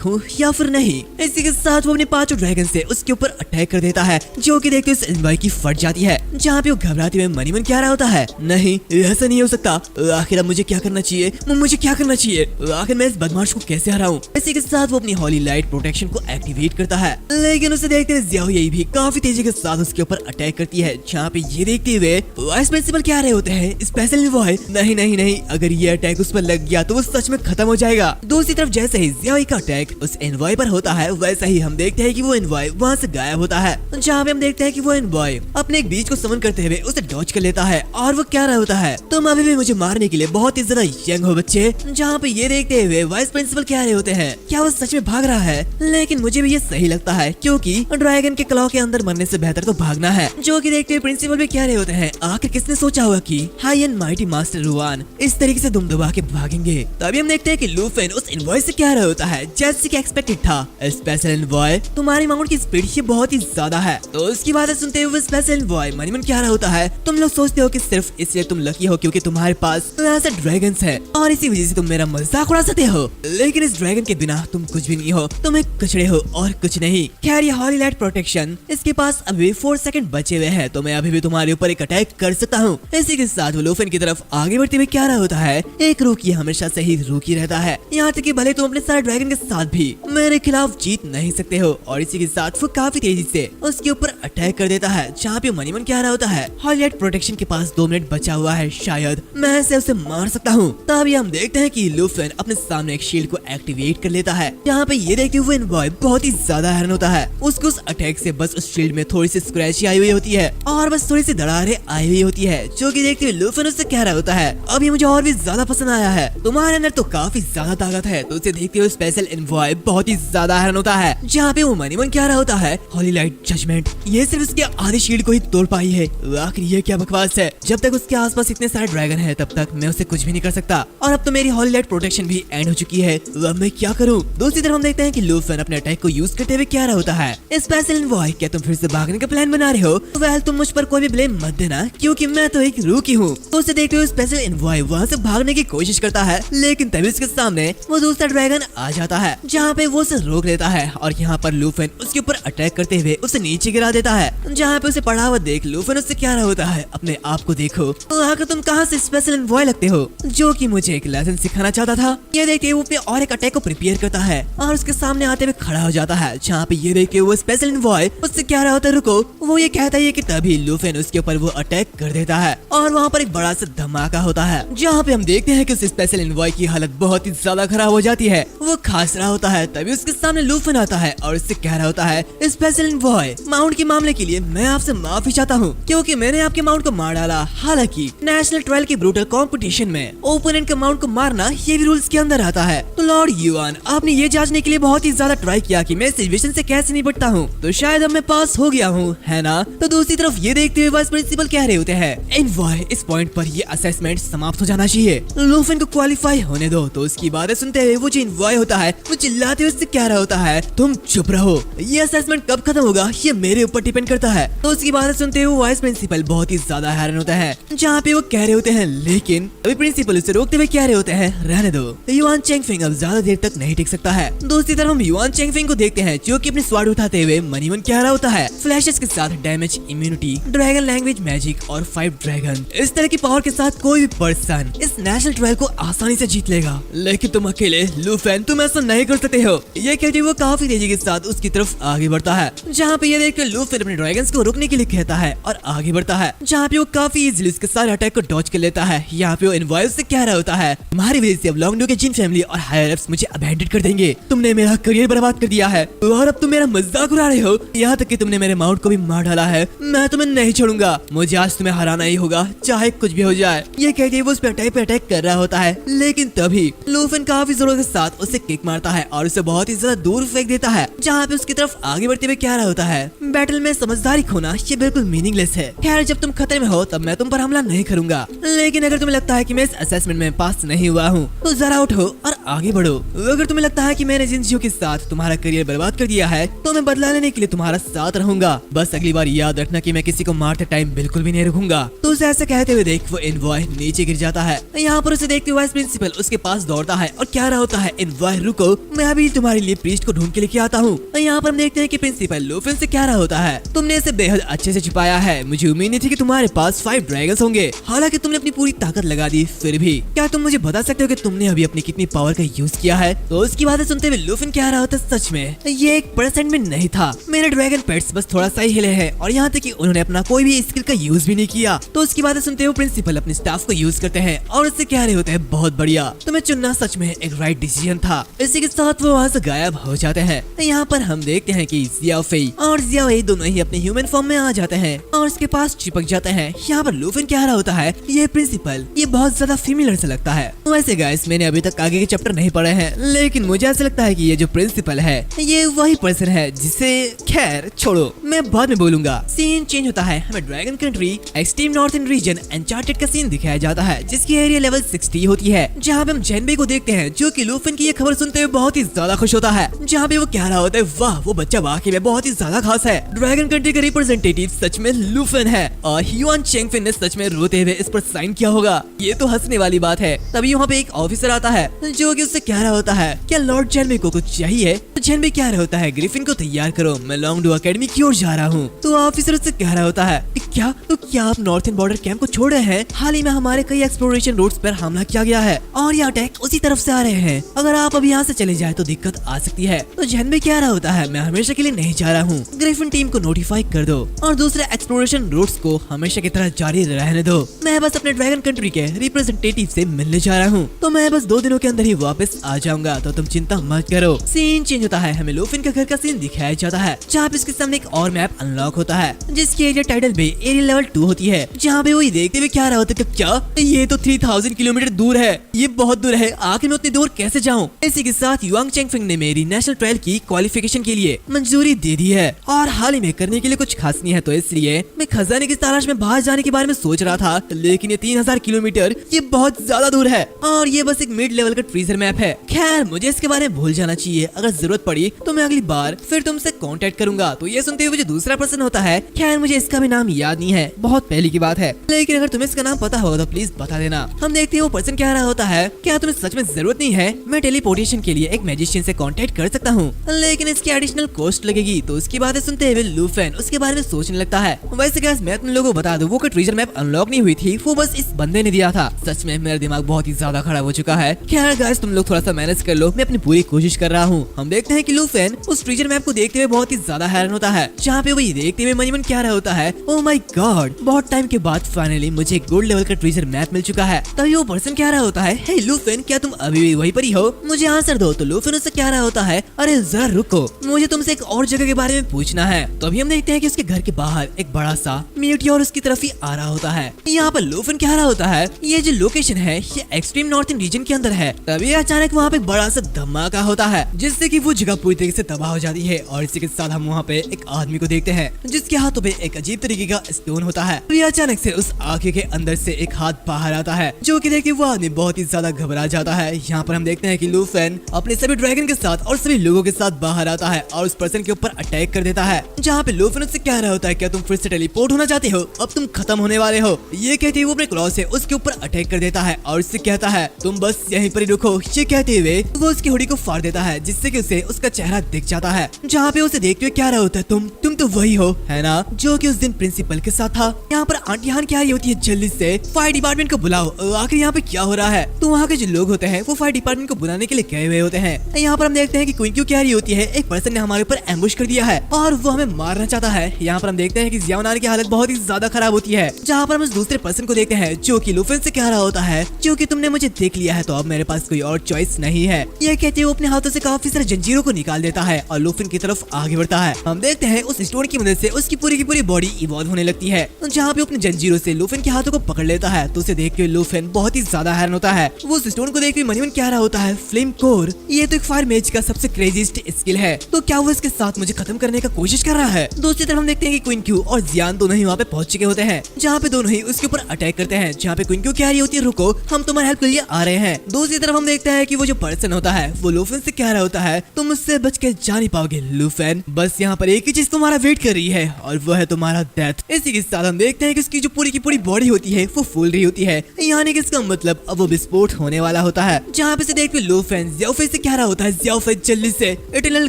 हूँ या फिर नहीं। इसी के साथ वो अपने 5 ड्रैगन से उसके ऊपर अटैक कर देता है, जो कि देखते हुए एनवॉय की फट जाती है। जहाँ पे वो घबराते हुए मनी मन कह रहा होता है, नहीं ऐसा नहीं हो सकता, आखिर अब मुझे क्या करना चाहिए, मुझे क्या करना चाहिए, आखिर मैं इस बदमाश को कैसे हराऊं। इसी के साथ वो अपनी हॉली लाइट प्रोटेक्शन को एक्टिवेट करता है, लेकिन उसे देखते हुए ज़ियाओ ये भी काफी तेजी के साथ उसके ऊपर अटैक करती है। जहाँ पे ये देखते हुए वाइस प्रिंसिपल कह रहे होते हैं, स्पेशल एनवॉय नहीं नहीं नहीं, अगर ये अटैक उस पर लग गया तो वो सच में खत्म हो जाएगा। दूसरी तरफ जैसे ही ज़ियाओ का अटैक उस एनवॉय पर होता है, वैसे ही हम देखते हैं कि वो एनवॉय वहाँ से गायब होता है। जहाँ पे हम देखते हैं कि वो एनवॉय अपने एक बीच को समन करते हुए उसे डॉच कर लेता है और वो कह रहा होता है, तुम अभी भी मुझे मारने के लिए बहुत ही ज्यादा यंग हो बच्चे। जहाँ पे ये देखते हुए वाइस प्रिंसिपल कह रहे होते हैं, क्या वो सच में भाग रहा है, लेकिन मुझे भी ये सही लगता है क्योंकि ड्रैगन के क्लॉ के अंदर मरने से बेहतर तो भागना है। जो कि देखते हुए प्रिंसिपल भी कह रहे होते हैं, आखिर किसने सोचा होगा कि high and mighty master Ruan इस तरीके से दुम दबा के भागेंगे। तभी हम देखते हैं कि लूफिन उस एनवॉय से कह रहा होता है, जैसे कि एक्सपेक्टेड था स्पेशल एनवॉय तुम्हारी माउंट की स्पीड ये बहुत ही ज्यादा है। तो उसकी बातें सुनते हुए स्पेशल एनवॉय मनीमन कह रहा होता है, तुम लोग सोचते हो कि सिर्फ इसलिए तुम लकी हो क्योंकि तुम्हारे पास ऐसे ड्रैगन्स हैं और इसी वजह से तुम मेरा मजाक उड़ा सकते हो, लेकिन इस ड्रैगन के बिना तुम कुछ भी नहीं हो, तुम एक कचड़े हो और कुछ नहीं। खैर ये हॉली लाइट प्रोटेक्शन इसके पास अभी 4 सेकंड बचे हुए हैं, तो मैं अभी भी तुम्हारे ऊपर एक अटैक कर सकता हूँ। इसी के साथ वो लूफिन की तरफ आगे बढ़ते हुए कह रहा होता है, एक रूकी हमेशा से ही रूकी रहता है, यहाँ तक कि भले तुम अपने सारे ड्रैगन के साथ भी मेरे खिलाफ जीत नहीं सकते हो। और इसी के साथ वो काफी तेजी से उसके ऊपर अटैक कर देता है, जहाँ पे मनीमन कह रहा होता है, हॉली लाइट प्रोटेक्शन के पास 2 मिनट बचा हुआ है, शायद मैं इसे उसे मार सकता हूँ। तभी हम देखते हैं कि लूफिन अपने सामने एक शील्ड को एक्टिवेट कर लेता है, जहाँ पे ये देखते हुए एनवॉय बहुत ही ज्यादा हैरान होता है। उसको उस अटैक से बस उस शील्ड में थोड़ी सी स्क्रैच आई हुई होती है और बस थोड़ी सी दरारें आई हुई होती है, जो कि देखते हुए लूफिन उससे कह रहा होता है, अब ये मुझे और भी ज्यादा पसंद आया है, तुम्हारे अंदर तो काफी ज्यादा ताकत है। तो उसे देखते हुए स्पेशल एनवॉय बहुत ही ज्यादा हैरान होता है, जहाँ पे वो मनीमन कह रहा होता है, हॉली लाइट जजमेंट ये सिर्फ उसके आधी शील्ड को ही तोड़ पाई है, आखिर ये क्या बकवास है, जब तक उसके आसपास इतने सारे ड्रैगन है तब तक मैं उसे कुछ भी नहीं कर सकता, और अब तो मेरी हॉली लाइट प्रोटेक्शन भी एंड हो चुकी है, अब मैं क्या करूं। दूसरी तरफ हम देखते हैं कि लूफिन अपने अटैक को यूज करते हुए कह रहा होता है, स्पेशल एनवॉय क्या तुम फिर से भागने का प्लान बना रहे हो, वेल तुम मुझ पर कोई भी ब्लेम मत देना क्योंकि मैं तो एक रूकी हूँ। तो उसे देखते हुए स्पेशल एनवॉय वहाँ से भागने की कोशिश करता है, लेकिन तभी उसके सामने वो दूसरा ड्रैगन आ जाता है, जहाँ पे वो उसे रोक लेता है और यहाँ पर लूफिन उसके ऊपर अटैक करते हुए उसे नीचे गिरा देता है। जहाँ पे उसे पड़ा हुआ देख लूफिन उससे कह रहा होता है, अपने आप को देखो, आखिर तुम कहाँ से स्पेशल एनवॉय लगते हो, जो कि मुझे एक लेसन सिखाना चाहता था। ये देखते वो पे और एक अटैक को प्रिपेयर करता है और उसके सामने आते हुए खड़ा हो जाता है, जहाँ पे ये देखते वो स्पेशल एनवॉय उससे कह रहा होता है रुको, वो ये कहता है कि तभी लूफिन उसके ऊपर वो अटैक कर देता है और वहाँ पर एक बड़ा सा धमाका होता है, जहाँ पे हम देखते हैं कि उस स्पेशल एनवॉय की हालत बहुत ही ज्यादा खराब हो जाती है, वो खास रहा होता है। तभी उसके सामने लूफिन आता है और उससे कह रहा होता है, स्पेशल एनवॉय, माउंट के मामले के लिए मैं आपसे माफी चाहता हूँ क्योंकि मैंने आपके माउंट को मार डाला। हालांकि नेशनल ट्रायल के ब्रूटल कंपटीशन में ओपोनेंट के माउंट को मारना ये भी रूल्स के अंदर आता है। तो लॉर्ड युआन, आपने ये जांचने के लिए बहुत ही ज्यादा ट्राई किया कि मैं सिचुएशन से कैसे निपटता हूँ, तो शायद अब मैं पास हो गया हूँ, है ना? तो दूसरी तरफ ये देखते हुए वाइस प्रिंसिपल कह रहे होते हैं, एनवॉय, इस पॉइंट पर ये असेसमेंट समाप्त हो जाना चाहिए, लूफेन को क्वालिफाई होने दो। तो उसकी बातें सुनते हुए वो जो एनवॉय होता है वो चिल्लाते हुए उससे कह रहा होता है, तुम चुप रहो, ये असेसमेंट कब खत्म होगा ये मेरे ऊपर डिपेंड करता है। तो उसकी बातें सुनते हुए वाइस प्रिंसिपल बहुत ही ज्यादा हैरान होता है, जहाँ पे वो कह रहे होते हैं, लेकिन अभी प्रिंसिपल उसे रोकते हुए कह रहे होते हैं, रहने दो, युआन चेंगफिंग अब ज्यादा देर तक नहीं टिक सकता है। दूसरी तरफ हम युआन चेंगफिंग को देखते हैं जो कि अपने स्वाड उठाते हुए मनी मन कह रहा होता है, फ्लैशेस के साथ damage, immunity, dragon language, magic और 5 ड्रैगन, इस तरह की पावर के साथ कोई भी पर्सन इस नेशनल ट्रायल को आसानी से जीत लेगा, लेकिन तुम अकेले लूफेन तुम ऐसा नहीं कर सकते हो। ये कहते हुए वो काफी तेजी के साथ उसकी तरफ आगे बढ़ता है, जहाँ पे ये देखकर लूफेन अपने ड्रैगन्स को रोकने के लिए कहता है और आगे बढ़ता है, जहाँ पे वो काफी इजीली उसके सारे अटैक को डॉज कर लेता है। यहाँ पे वो एनवॉय से कह रहा होता है, तुम्हारी वजह से अब लॉन्गडो के जिन फैमिली और हायर अप्स मुझे अबैंडन कर देंगे, तुमने मेरा करियर बर्बाद कर दिया है और अब तुम मेरा मजाक उड़ा रहे हो, यहाँ तक कि तुमने मेरे माउंट को भी मार डाला है, मैं तुम्हें नहीं छोड़ूंगा, मुझे आज तुम्हें हराना ही होगा चाहे कुछ भी हो जाए। ये कहते वो उस पे अटैक कर रहा होता है, लेकिन तभी लूफेन काफी जोरों के साथ उसे किक मारता है और उसे बहुत ही ज्यादा दूर फेंक देता है, जहाँ पे उसकी तरफ आगे बढ़ते हुए कह रहा होता है, बैटल में समझदारी खोना ये बिल्कुल मीनिंगलेस है, खैर जब तुम खतरे में हो तब मैं तुम पर हमला नहीं करूंगा, लेकिन अगर तुम्हें लगता है कि मैं इस असेसमेंट में पास नहीं हुआ हूँ तो जरा उठो और आगे बढ़ो। अगर तुम्हें लगता है कि मैंने जिंदगियों के साथ तुम्हारा करियर बर्बाद कर दिया है तो मैं बदला लेने के लिए तुम्हारा साथ रहूंगा, बस अगली बार याद रखना कि मैं किसी को मारते टाइम बिल्कुल भी नहीं रुकूंगा। तो उसे ऐसे कहते हुए देख वो एनवॉय नीचे गिर जाता है। यहाँ पर उसे देखते हुए वाइस प्रिंसिपल उसके पास दौड़ता है और कह रहा होता है, एनवॉय रुको, मैं अभी तुम्हारे लिए प्रीस्ट को ढूंढ के लेके आता हूँ। यहाँ पर हम देखते हैं कि प्रिंसिपल लूफेन से कह रहा होता है, तुमने इसे बेहद अच्छे से छुपाया है, मुझे उम्मीद नहीं थी कि तुम्हारे पास 5 ड्रैगन्स होंगे, हालांकि तुमने अपनी पूरी ताकत लगा दी, फिर भी क्या तुम मुझे बता सकते हो कि तुमने अभी अपनी कितनी पावर का यूज किया है? तो उसकी बातें सुनते हुए लूफेन कह रहा होता है, सच में ये 1% में नहीं था, मेरे ड्रैगन पेट्स बस थोड़ा सा ही हिले हैं और यहाँ तक कि उन्होंने अपना कोई भी स्किल का यूज भी नहीं किया। तो उसकी बातें सुनते हुए प्रिंसिपल अपने स्टाफ को यूज करते हैं और उससे कह रहे होते हैं, बहुत बढ़िया, तुम्हें चुनना सच में एक राइट डिसीजन था। इसी के साथ वो वहाँ से गायब हो जाते हैं। यहाँ पर हम देखते हैं कि जियाओ फेई और जियाओ वेई दोनों ही अपने ह्यूमन फॉर्म में आ जाते हैं और उसके पास चिपक जाते हैं। यहाँ पर लूफेन कह रहा होता है, ये प्रिंसिपल ये बहुत ज्यादा फीमेलर से लगता है। वैसे गाइस मैंने अभी तक आगे के चैप्टर नहीं पढ़े हैं, लेकिन मुझे ऐसा लगता है कि ये जो प्रिंसिपल है ये वही पर्सन है जिसे, खैर छोड़ो मैं बाद में बोलूंगा। सीन चेंज होता है, हमें dragon country extreme northern region uncharted का सीन दिखाया जाता है, जिसकी एरिया लेवल 60 होती है, जहाँ पे हम जेनबे को देखते हैं जो कि लूफेन की ये खबर सुनते हुए बहुत ही ज्यादा खुश होता है, जहाँ पे वो कह रहा होता है, वाह वो बच्चा वाकई में बहुत ही ज्यादा खास है, ड्रैगन कंट्री का रिप्रेजेंटेटिव सच में लूफेन है और युआन चेंगफिन ने सच में रोते हुए इस पर साइन किया होगा, ये तो हंसने वाली बात है। तभी वहाँ पे एक ऑफिसर आता है जो कि उससे कह रहा होता है, क्या लॉर्ड जेनबे को कुछ चाहिए? तो जेनबे कह रहा होता है, ग्रिफिन को तैयार करो, मैं लॉन्गडो अकेडमी की ओर जा रहा हूँ। तो ऑफिसर उससे कह रहा होता है, क्या तो क्या आप नॉर्थर्न बॉर्डर कैंप को छोड़ रहे हैं? हाल ही में हमारे कई एक्सप्लोरेशन रूट्स पर हमला किया गया है और ये अटैक उसी तरफ से आ रहे हैं, अगर आप अभी यहाँ से चले जाए तो दिक्कत आ सकती है। तो जेनबे कह रहा होता है, मैं हमेशा के लिए नहीं जा रहा हूँ, ग्रिफिन टीम को नोटिफाई कर दो और दूसरे एक्सप्लोरेशन रूट्स को हमेशा की तरह जारी रहने दो, मैं बस अपने ड्रैगन कंट्री के रिप्रेजेंटेटिव से मिलने जा रहा हूँ, तो मैं बस 2 दिनों के अंदर ही वापस आ जाऊंगा, तो तुम चिंता मत करो। सीन चेंज होता है, हमें लूफेन के घर का सीन दिखाया जाता है, जहाँ पे इसके सामने एक और मैप अनलॉक होता है जिसकी एरिया टाइटल बे एरिया लेवल 2 होती है, जहाँ पे वो ये देखते हुए क्या रहा होता है, क्या ये तो 3000 किलोमीटर दूर है, ये बहुत दूर है, आखिर मैं उतनी दूर कैसे जाऊँ? इसी के साथ युआन चेंगफिंग ने मेरी नेशनल ट्रायल की क्वालिफिकेशन के लिए मंजूरी दे दी है और हाल ही में करने के लिए कुछ खास नहीं है, तो इसलिए मैं खजाने की तलाश में बाहर जाने के बारे में सोच रहा था, लेकिन ये 3000 किलोमीटर ये बहुत ज्यादा दूर है और ये बस एक मिड लेवल का ट्रेजर मैप है। खैर मुझे इसके बारे में भूल जाना चाहिए, अगर जरूरत पड़ी तो मैं अगली बार फिर तुमसे कांटेक्ट करूंगा। तो ये सुनते हुए जो दूसरा पर्सन होता है, खैर मुझे इसका भी नाम याद नहीं है, बहुत पहले की बात है, लेकिन अगर तुम्हें इसका नाम पता होगा तो प्लीज बता देना। हम देखते हैं वो पर्सन कह रहा होता है, क्या तुम्हें सच में जरूरत नहीं है? मैं टेलीपोर्टेशन के लिए एक मैजिशियन से कांटेक्ट कर सकता हूँ, लेकिन इसकी एडिशनल कॉस्ट लगेगी। तो उसकी बातें सुनते हुए लूफेन उसके बारे में सोचने लगता है। वैसे गाइस मैं तुम लोगों को बता दूं, वो ट्रेजर मैप अनलॉक नहीं हुई थी, वो बस इस बंदे ने दिया था। सच में मेरा दिमाग बहुत ही ज्यादा खराब हो चुका है। खैर गाइस तुम लोग थोड़ा सा मैनेज कर लो, मैं अपनी पूरी कोशिश कर रहा हूँ। हम देखते हैं कि लूफेन उस ट्रेजर मैप को देखते हुए बहुत ही ज्यादा हैरान होता है, जहाँ पे वो ये देखते हुए मनी मन कह रहा होता है, ओह माय गॉड, बहुत टाइम के बाद फाइनली मुझे एक गोल्ड लेवल का ट्रेजर मैप मिल चुका है। तभी वो पर्सन कह रहा होता है, हे लूफेन, क्या तुम अभी भी वहीं पर ही हो? मुझे आंसर दो। तो लूफेन उससे कह रहा होता है, अरे जरा रुको, मुझे तुमसे एक और जगह के बारे में पूछना है। तो अभी हम देखते हैं कि उसके घर के बाहर एक बड़ा सा मीटियोर उसकी तरफ ही आ रहा होता है। यहाँ पर लूफेन कह रहा होता है, ये जो लोकेशन है ये एक्सट्रीम नॉर्थन रीजन के अंदर है। तभी अचानक वहाँ पे बड़ा सा धमाका होता है जिससे कि वो जगह पूरी तरीके से तबाह हो जाती है। और इसी के साथ हम वहाँ पे एक आदमी को देखते हैं जिसके हाथों पे एक अजीब तरीके का स्टोन होता है। तभी अचानक से उस आंखें के अंदर से एक हाथ बाहर आता है जो कि देख के वो आदमी बहुत ही ज्यादा घबरा जाता है। यहाँ पर हम देखते हैं कि लूफेन अपने सभी ड्रैगन के साथ और सभी लोगों के साथ बाहर आता है और उस पर्सन के ऊपर अटैक कर देता है। जहाँ पे लूफेन उससे कह रहा होता है, क्या तुम फिर से टेलीपोर्ट होना चाहते हो? अब तुम खत्म होने वाले हो। ये कहते हुए वो अपने क्लॉ से उसके ऊपर अटैक कर देता है और उससे कहता है, तुम बस यहीं पर ही रुको। ये कहते हुए वो उसकी हुडी को फाड़ देता है जिससे कि उसे उसका चेहरा दिख जाता है। जहाँ पे उसे देखते हुए कह रहा होता है, तुम तो वही हो है ना जो कि उस दिन प्रिंसिपल के साथ था। यहाँ पर आंटी हान क्या होती है, जल्दी से फायर डिपार्टमेंट को बुलाओ। आखिर यहाँ पे क्या हो रहा है? तो वहाँ के जो लोग होते हैं वो फायर डिपार्टमेंट को बुलाने के लिए गए हुए होते हैं। यहाँ पर हम देखते हैं कि क्वीन क्यों कह रही होती है, एक पर्सन ने हमारे ऊपर एम्बुश कर दिया है और वो हमें मारना चाहता है। यहाँ पर हम देखते हैं कि जियानार की हालत बहुत ही ज्यादा खराब होती है। जहाँ पर हम उस दूसरे पर्सन को देखते हैं जो कि लूफेन से कह रहा होता है, क्योंकि तुमने मुझे देख लिया है तो अब मेरे पास कोई और चॉइस नहीं है। ये कहते हुए अपने हाथों से काफी सारे जंजीरों को निकाल देता है और लूफेन की तरफ आगे बढ़ता है। हम देखते हैं उस स्टोन की मदद से उसकी पूरी की पूरी बॉडी इवॉल्व होने लगती है। जहाँ पे अपने जंजीरों से लूफेन के हाथों को पकड़ लेता है तो उसे देख के लूफेन बहुत ही ज्यादा हैरान होता है। वो उस स्टोन को देख के मनीमन कह रहा होता है, फ्लेम कोर, ये तो एक फायर मेज का सबसे क्रेजीस्ट स्किल है, तो क्या वो इसके साथ मुझे खत्म करने का कोशिश कर रहा है? दूसरी तरफ हम देखते हैं कि क्वीन क्यू और जियान दोनों ही वहाँ पे पहुंच चुके होते हैं जहाँ पे दोनों ही उसके ऊपर अटैक करते हैं। जहाँ पे क्वीन क्यू कह रही होती है, रुको, हम तुम्हारी हेल्प के लिए आ रहे हैं। दूसरी तरफ हम देखते हैं कि वो जो पर्सन होता है वो लूफेन से कह रहा होता है, तुम मुझसे बच के जा नहीं पाओगे लूफेन, बस यहाँ पर एक ही चीज तुम्हारा वेट कर रही है और वो है तुम्हारा डेथ। इसी के साथ हम देखते हैं कि उसकी जो पूरी की पूरी बॉडी होती है वो फूल रही होती है, यानी कि इसका मतलब अब वो विस्फोट होने वाला होता है। जहाँ पे से देख के लूफेन ज़ियाओफेई से कह रहा होता है, ज़ियाओफेई जल्दी से इटरनल